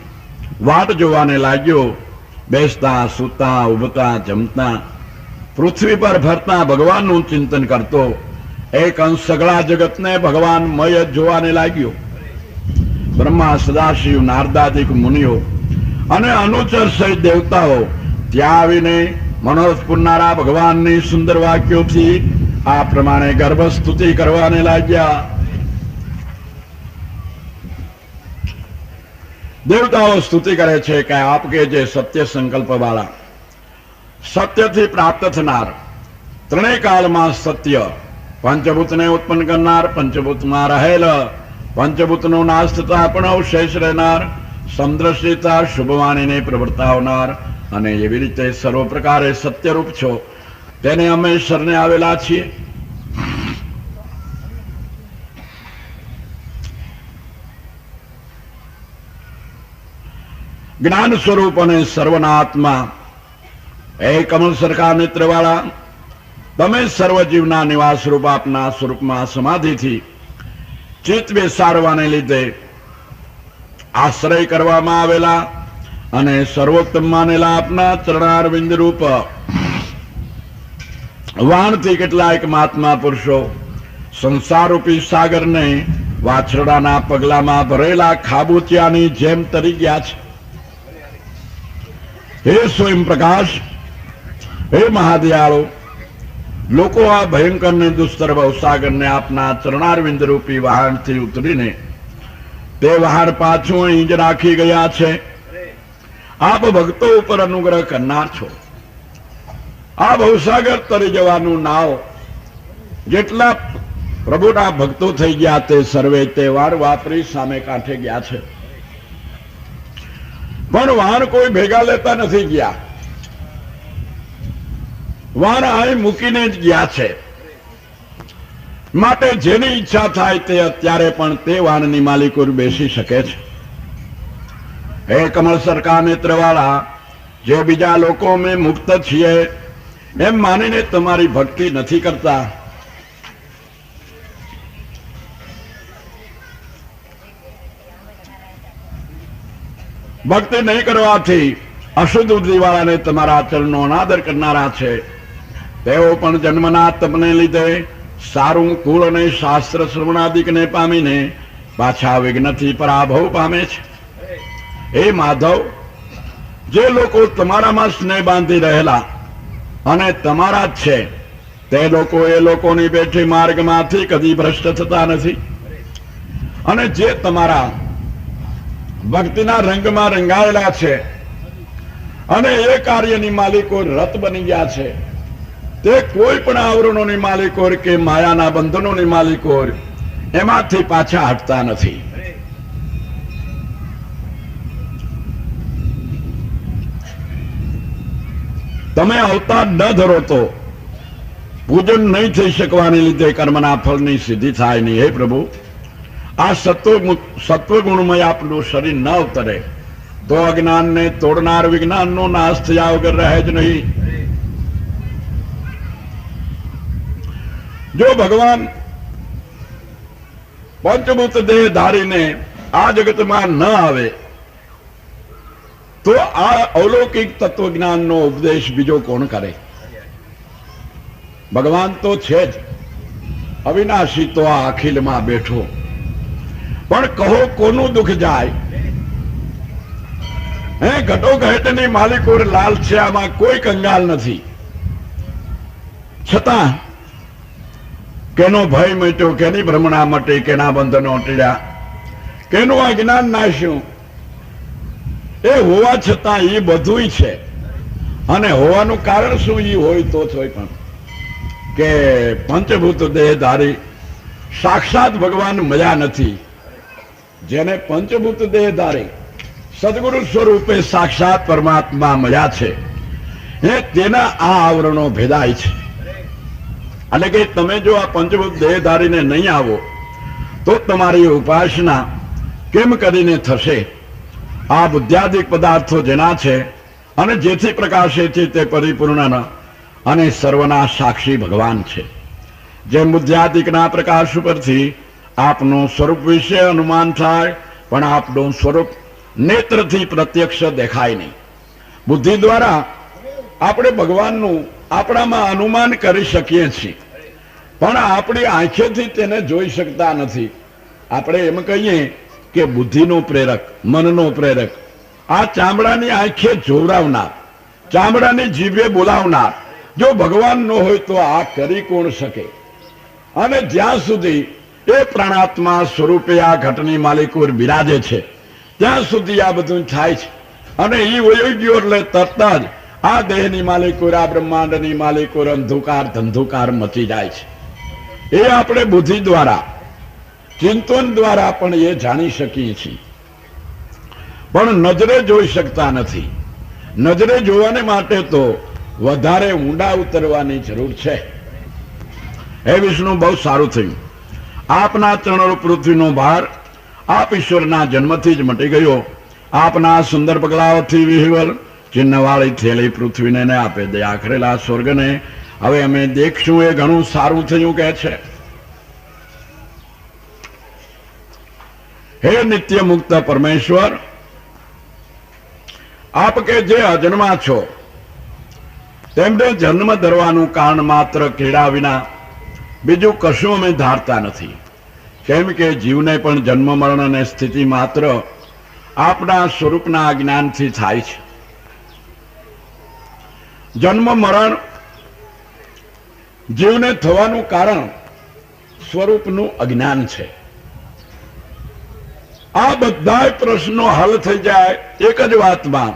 વાટ જોવાને લાગ્યો. બેસતા, સૂતા, ઉભતા, જમતા, પૃથ્વી પર ફરતા ભગવાનનું ચિંતન કરતો એ કંસ સગળા જગતને ભગવાનમય જ જોવાને લાગ્યો. બ્રહ્મા, સદાશિવ, નારદાદિક મુનિઓ અને અનુચર સહિત દેવતાઓ ત્યાં આવીને મનોરથ પૂરનારા ભગવાનની સુંદર વાક્યોથી આ પ્રમાણે ગર્ભ સ્તુતિ કરવાને લાગ્યા. દેવતાઓ સ્તુતિ કરે છે કે આપ કે જે સત્ય સંકલ્પ વાળા, સત્યથી પ્રાપ્ત થનાર, ત્રણેય કાળમાં સત્ય, પંચભૂતને ઉત્પન્ન કરનાર, પંચભૂતમાં રહેલ, પંચભૂતનો નાશ થતા પણ અવશેષ રહેનાર, સમદ્રષ્ટિતા, શુભવાણીને પ્રવર્તાવનાર અને એવી રીતે સર્વ પ્રકારે સત્યરૂપ છો, તેને અમે શરણે આવેલા છીએ. જ્ઞાન સ્વરૂપ અને સર્વના આત્મા એ કમલ સરખા નેત્રવાળા, તમે સર્વજીવના નિવાસ રૂપ આપના સ્વરૂપમાં સમાધિથી ચિત્ત બેસાડવાને લીધે આશ્રય કરવામાં આવેલા અને સર્વોત્તમ માનેલા આપના ચરણારવિંદ રૂપ વાણથી કેટલાક મહાત્મા પુરુષો સંસારરૂપી સાગરને વાછરડાના પગલામાં ભરેલા ખાબોચિયાની જેમ તરી ગયા છે. હે સ્વયં પ્રકાશ, હે મહાદયાળુ, લોકો આ ભયંકર ને દુસ્તર ભવસાગરને આપના ચરણારવિંદ રૂપી વહાણથી ઉતરીને તે વહાણ પાછું અહીં જ રાખી ગયા છે. આપ ભક્તો ઉપર અનુગ્રહ કરનાર છો. આ ભવસાગર તરી જવાનું નાવ જેટલા પ્રભુના ભક્તો થઈ ગયા તે સર્વે તહેવાર વાપરી સામે કાંઠે ગયા છે. પણ વાહન કોઈ ભેગા લેતા નથી ગયા, વાહન અહીં મૂકીને જ ગયા છે. માટે જેની ઈચ્છા થાય તે અત્યારે પણ તે વાહનની માલિકો બેસી શકે છે. હે કમળ સરખા નેત્રવાળા, જે બીજા લોકો અમે મુક્ત છીએ એમ માનીને તમારી ભક્તિ નથી કરતા, ભક્તિ નહીં કરવાથી અશુદ્ધ બુદ્ધિવાળાને તમારા આચરણનો અનાદર કરનારા છે. તેઓ પણ જન્મના તપને લીધે સારું કુળ અને શાસ્ત્ર શ્રવણાદિકને પામીને પાછા વિઘ્નથી પરાભવ પામે છે. હે માધવ, જે લોકો તમારામાં સ્નેહ બાંધી રહેલા અને તમારા જ છે તે લોકો એ લોકોની બેઠી માર્ગમાંથી કદી ભ્રષ્ટ થતા નથી. અને જે તમારા ભક્તિના રંગમાં રંગાયેલા છે અને એ કાર્યની માલિકો રત બની ગયા છે, તે કોઈ પણ આવરણોની માલિકો કે માયાના બંધનોની માલિકો એમાંથી પાછા હટતા નથી. તમે અવતાર ન ધરો તો પૂજન નહીં થઈ શકવાને લીધે કર્મના ફળની સિદ્ધિ થાય નહીં. હે પ્રભુ, આ સત્વગુણમય આપનું શરીર ન અવતરે તો અજ્ઞાનને તોડનાર વિજ્ઞાનનો નાશ થયા વગર રહે જ નહીં. જો ભગવાન પંચભૂત દેહ ધારીને આ જગતમાં ન આવે તો આ અલૌકિક તત્વજ્ઞાનનો ઉપદેશ બીજો કોણ કરે? ભગવાન તો છે જ, અવિનાશી તો આ અખિલમાં બેઠો. પણ કહો કોનું દુઃખ જાય? હે ઘટોઘટની માલિકો લાલ છે, આમાં કોઈ કંગાલ નથી. છતાં કેનો ભય મટ્યો, કેની ભ્રમણા મટી, કેના બંધનો અટળ્યા, કેનું અજ્ઞાન નાશ્યું. એ હોવા છતાં એ બધું છે. અને હોવાનું કારણ શું? એ હોય તો હોય પણ કે પંચભૂત દેહધારી સાક્ષાત ભગવાન મજા નથી. જેને પંચભૂત દેહધારી સદગુરુ સ્વરૂપે સાક્ષાત પરમાત્મા મજા છે, તેના આ આવરણો ભેદાય છે. એટલે કે તમે જો આ પંચભૂત દેહ ધારીને નહીં આવો તો તમારી ઉપાસના કેમ કરીને થશે? આ બુદ્ધ્યાદિક પદાર્થો જેના છે અને જેથી પ્રકાશે છે તે પરિપૂર્ણ અને સર્વના સાક્ષી ભગવાન છે. જેમ બુદ્ધ્યાદિકના પ્રકાશ ઉપરથી આપનું સ્વરૂપ વિશે અનુમાન થાય, પણ આપનું સ્વરૂપ નેત્રથી પ્રત્યક્ષ દેખાય નહીં. બુદ્ધિ દ્વારા આપણે ભગવાનનું આપણામાં અનુમાન કરી શકીએ છીએ, પણ આપણી આંખેથી તેને જોઈ શકતા નથી. આપણે એમ કહીએ કે બુદ્ધિનો પ્રેરક, મનનો પ્રેરક, આ ચામડાની આંખે જોવરાવનાર, ચામડાની જીભે બોલાવનાર જો ભગવાન ન હોય તો આ કરી કોણ શકે? અને જ્યાં સુધી એ પ્રાણાત્મા સ્વરૂપે આ ઘટની માલિકુર બિરાજે છે ત્યાં સુધી આ બધું થાય છે. અને એ વયો ગયો એટલે તરત જ આ દેહની માલિકુર, આ બ્રહ્માંડની માલિકુર અંધુકાર ધંધુકાર મચી જાય છે. એ આપણે બુદ્ધિ દ્વારા, ચિંતન દ્વારા પણ એ જાણી શકીએ છીએ, પણ નજરે જોઈ શકતા નથી. નજરે જોવાને માટે તો વધારે ઊંડા ઉતરવાની જરૂર છે. હે વિષ્ણુ, બહુ સારું થયું. આપના ચરણો પૃથ્વીનો ભાર આપ ઈશ્વરના જન્મથી જ મટી ગયો. આપના સુંદર પગલાઓથી વિહવલ ચિહ્નવાળી થયેલી પૃથ્વીને આપે દયા કરેલા સ્વર્ગને હવે અમે દેખશું. એ ઘણું સારું થયું કે છે. હે નિત્ય મુક્ત પરમેશ્વર, આપ કે જે અજન્મા છો તેમને જન્મ ધરવાનું કારણ માત્ર કેળા વિના બીજું કશું અમે ધારતા નથી. કેમ કે જીવને પણ જન્મ મરણ અને સ્થિતિ માત્ર આપના સ્વરૂપના અજ્ઞાનથી થાય છે. જન્મ મરણ જીવને થવાનું કારણ સ્વરૂપનું અજ્ઞાન છે. આ બધા પ્રશ્નો હલ થઈ જાય એક જ વાતમાં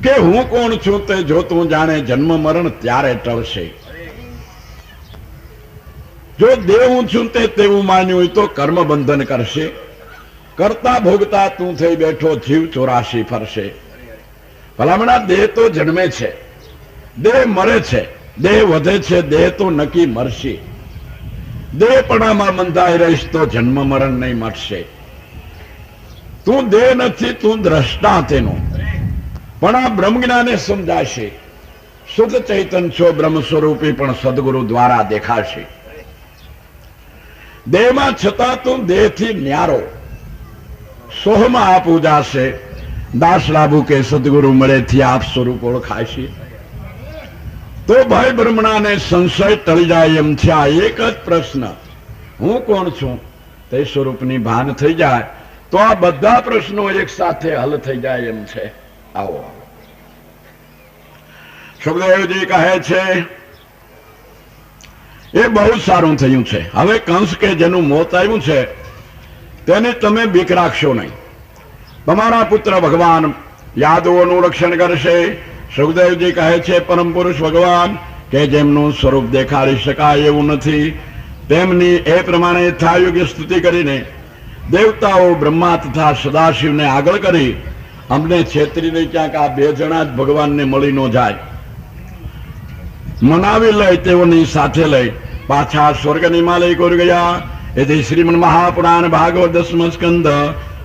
કે હું કોણ છું તે જો તું જાણે જન્મ મરણ ત્યારે ટળશે. જો દેવ હું છું તે તેવું માન્યું હોય તો કર્મ બંધન કરશે. કરતા ભોગતા તું થઈ બેઠો જીવ 84 ફરશે. ભલામણા દેહ તો જન્મે છે, દેહ મરે છે, દેહ વધે છે, દેહ તો નક્કી મરશે. દેહપણામાં બંધાઈ રહીશ તો જન્મ મરણ નહીં મટશે. તું દેહ નથી, તું દ્રષ્ટા તેનો, પણ આ બ્રહ્મ જ્ઞાને સમજાશે. શુદ્ધ ચૈતન છો બ્રહ્મ સ્વરૂપી પણ સદગુરુ દ્વારા દેખાશે. દેહમાં છતાં તું દેહથી ન્યારો, સોહમાં આપ ઉજાશે. દાસ લાભુ કે સદગુરુ મળેથી આપ સ્વરૂપ ઓળખાશે. તો ભાઈ બ્રહ્મણાને સંશય ટળી જાય એમ છે. આ એક જ પ્રશ્ન, હું કોણ છું તે સ્વરૂપની ભાન થઈ જાય તો આ બધા પ્રશ્નો એક સાથે હલ થઈ જાય એમ છે. આવો સુખદેવજી કહે છે એ બહુ સારું થયું છે. હવે કંસ કે જેનું મોત આવ્યું છે તેને તમે બીક રાખશો નહીં. તમારા પુત્ર ભગવાન યાદવોનું રક્ષણ કરશે. સુખદેવજી કહે છે પરમ પુરુષ ભગવાન કે જેમનું સ્વરૂપ દેખાડી શકાય એવું નથી તેમની એ પ્રમાણે થાયુગ્ય સ્તુતિ કરીને દેવતાઓ બ્રહ્મા તથા સદાશિવને આગળ કરી અમને છેતરી નહીં ક્યાંક આ બે જણા જ ભગવાનને મળી ન જાય. મનાવી લઈ તેઓની સાથે લઈ પાછા સ્વર્ગની માલિકોર ગયા. એથી શ્રીમદ મહાપુરાણ ભાગવત 10મો સ્કંદ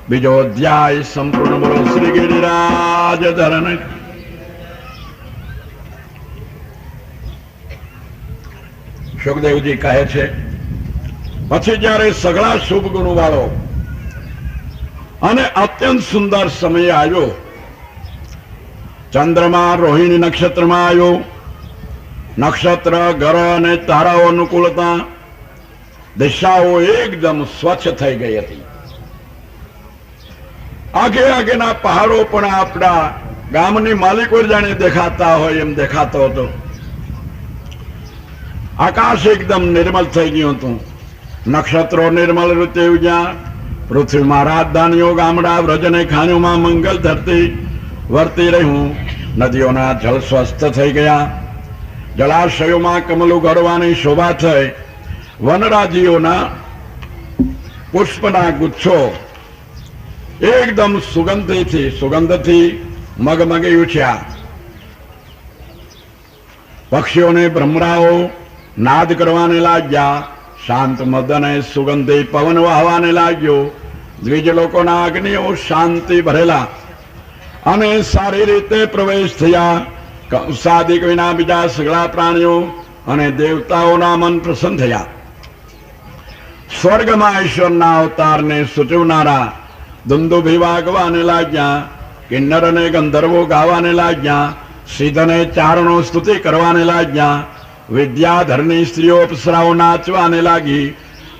બીજો અધ્યાય સંપૂર્ણ બોલો શ્રી ગિરિરાજ ધરણ. સુખદેવજી કહે છે પછી જ્યારે સઘળા શુભ ગુણો વાળો અને અત્યંત સુંદર સમય આવ્યો, ચંદ્રમા રોહિણી નક્ષત્રમાં આવ્યો, નક્ષત્ર ગ્રહ અને તારાઓ અનુકૂળતા, દિશાઓ એકદમ સ્વચ્છ થઈ ગઈ હતી. આગે આગેના પહાડો પણ આપણા ગામની માલિકો જાણે દેખાતા હોય એમ દેખાતો હતો. આકાશ એકદમ નિર્મલ થઈ ગયું હતું. નક્ષત્રો નિર્મલ રીતે ઉજ્યા. પૃથ્વીમાં રાજધાનીઓ ગામડા વ્રજને ખાણીઓમાં મંગલ ધરતી વર્તી રહ્યું. નદીઓના જળ સ્વસ્થ થઈ ગયા. જળાશયોમાં કમલો ગળવાની શોભા થઈ. વનરાજીઓના પુષ્પના ગુચ્છો એકદમ સુગંધથી મગમગી ઉઠ્યા. પક્ષીઓને ભ્રમરાઓ નાદ કરવાને લાગ્યા, શાંત મદને સુગંધી પવન વહાવાને લાગ્યો, દ્વિજ લોકોના અગ્નિઓ શાંતિ ભરેલા અને સારી રીતે પ્રવેશ થયા. સાદિક વિના બીજા સગળા પ્રાણીઓ અને દેવતાઓના મન પ્રસન્ન થયા. સ્વર્ગમાં ઈશ્વરના અવતારને સૂચવનારા દુંદુભી વાગવાને લાગ્યા, કિન્નર અને ગંધર્વો ગાવાને લાગ્યા, સિદ્ધને ચારણો સ્તુતિ કરવાને લાગ્યા, વિદ્યાધરની સ્ત્રીઓ અપ્સરાઓ નાચવાને લાગી,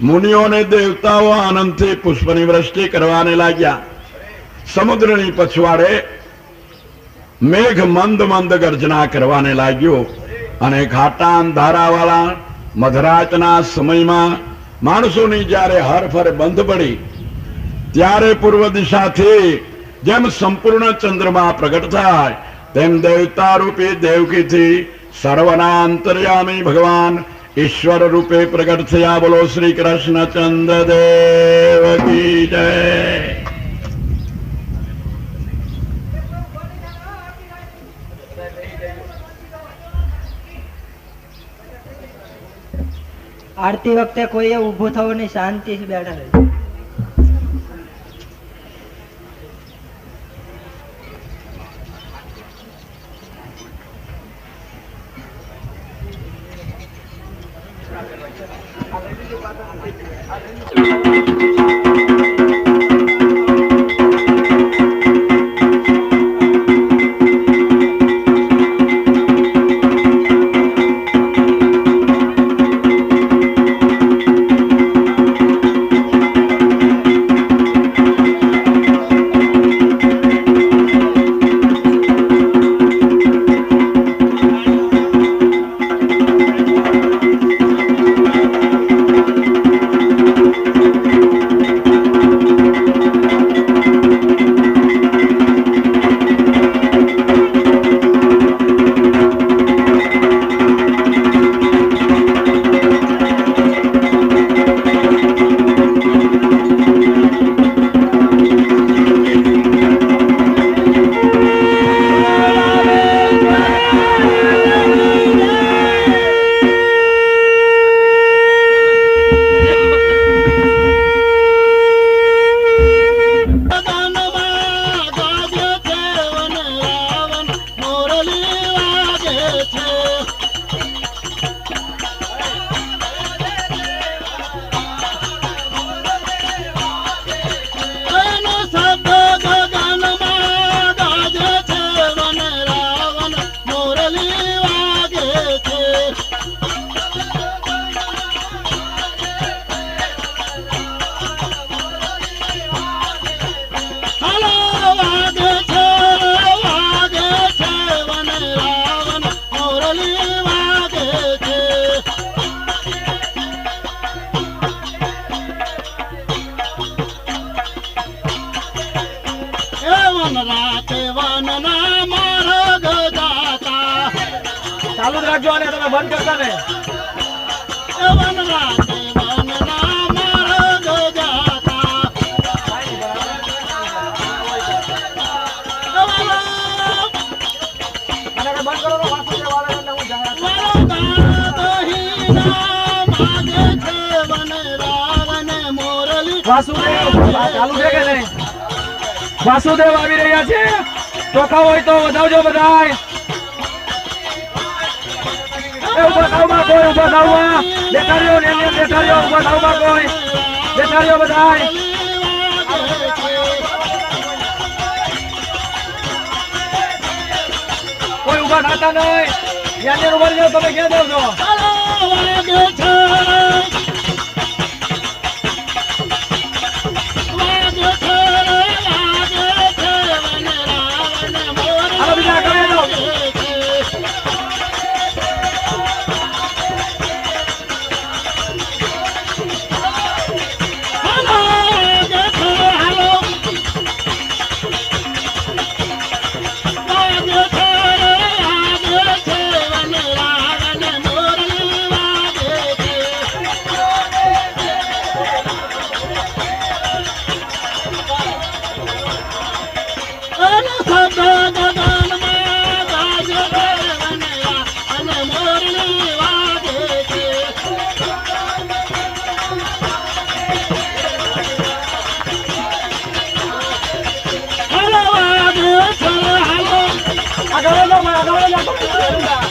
મુનિઓ અને દેવતાઓ આનંદથી પુષ્પની વૃષ્ટિ કરવાને લાગ્યા. સમુદ્રની પછવાડે મેઘ મંદ મંદ ગર્જના કરવાને લાગ્યો અને ઘાટા અંધારાવાળા મધરાતના સમયમાં માણસોની જ્યારે હરફર બંધ પડી ત્યારે પૂર્વ દિશાથી જેમ સંપૂર્ણ ચંદ્રમા પ્રગટ થાય તેમ દેવતા રૂપી દેવકીથી સર્વના અંતર્યામી ભગવાન ઈશ્વર રૂપે પ્રગટ થયા. બોલો શ્રી કૃષ્ણચંદ્ર દેવ કી જય. આરતી વખતે કોઈએ ઊભું થવું નહીં, શાંતિથી બેઠા રહેજો. ચાલુ જ રાખજો અને તમે બંધ કરતા ને. વાસુદેવ ચાલુ છે કે નહીં? વાસુદેવ આવી રહ્યા છે. ચોખા હોય તો વધાવજો બધાય. ઉભા થાવમાં કોઈ, ઉભા થાવમાં બેઠાડ્યો ને એમને બેઠાડ્યો. ઉભા થાવમાં કોઈ બેઠાડ્યો બધાય. કોઈ ઉભા થતા નહીં. યાને ઉભા જાવ. તમે ક્યાં જાવ છો?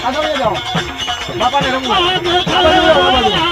આગળ લઈ જાઓ બાપાને રમવું આગળ લઈ જાઓ આ બાજુ.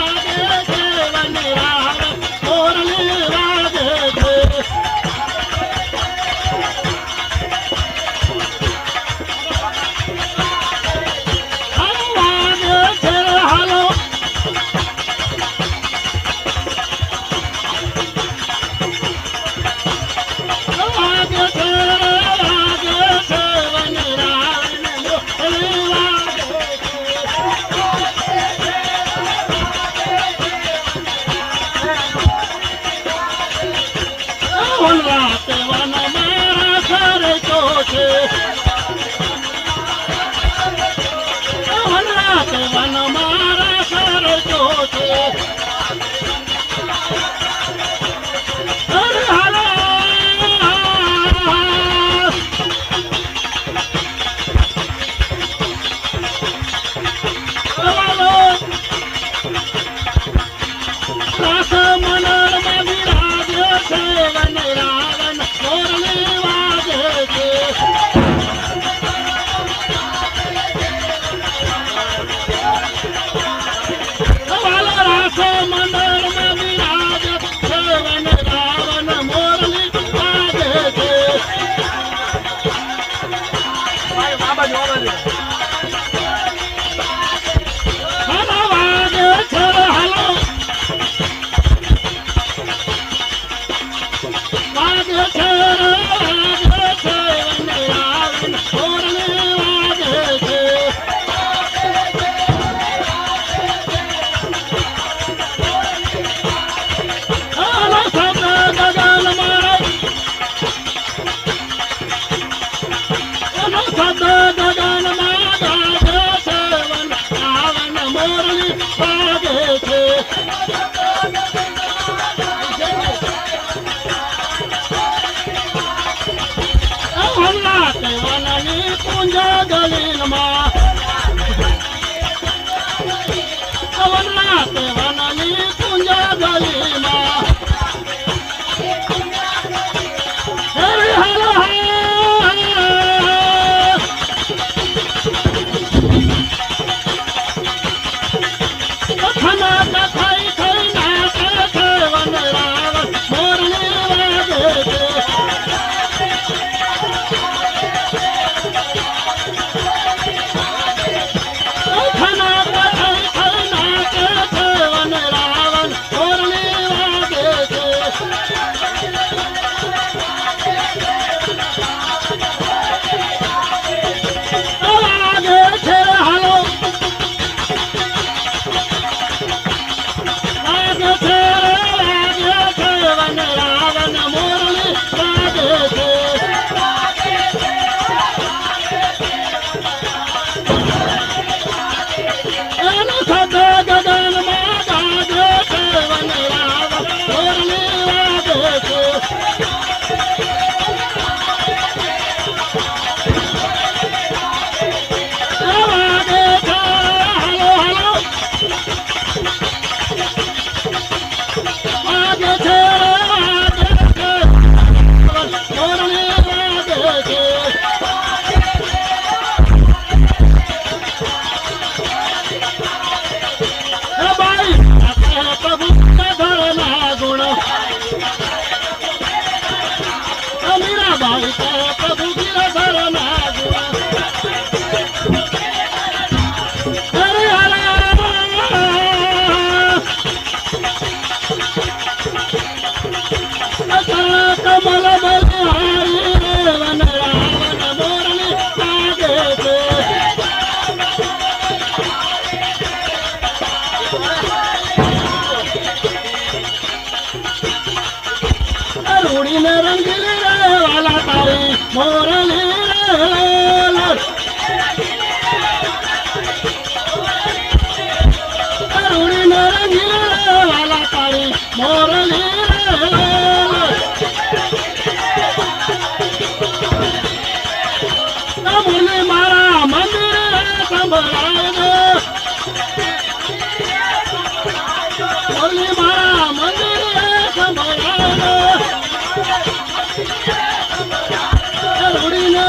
રૂડીને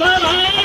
સભા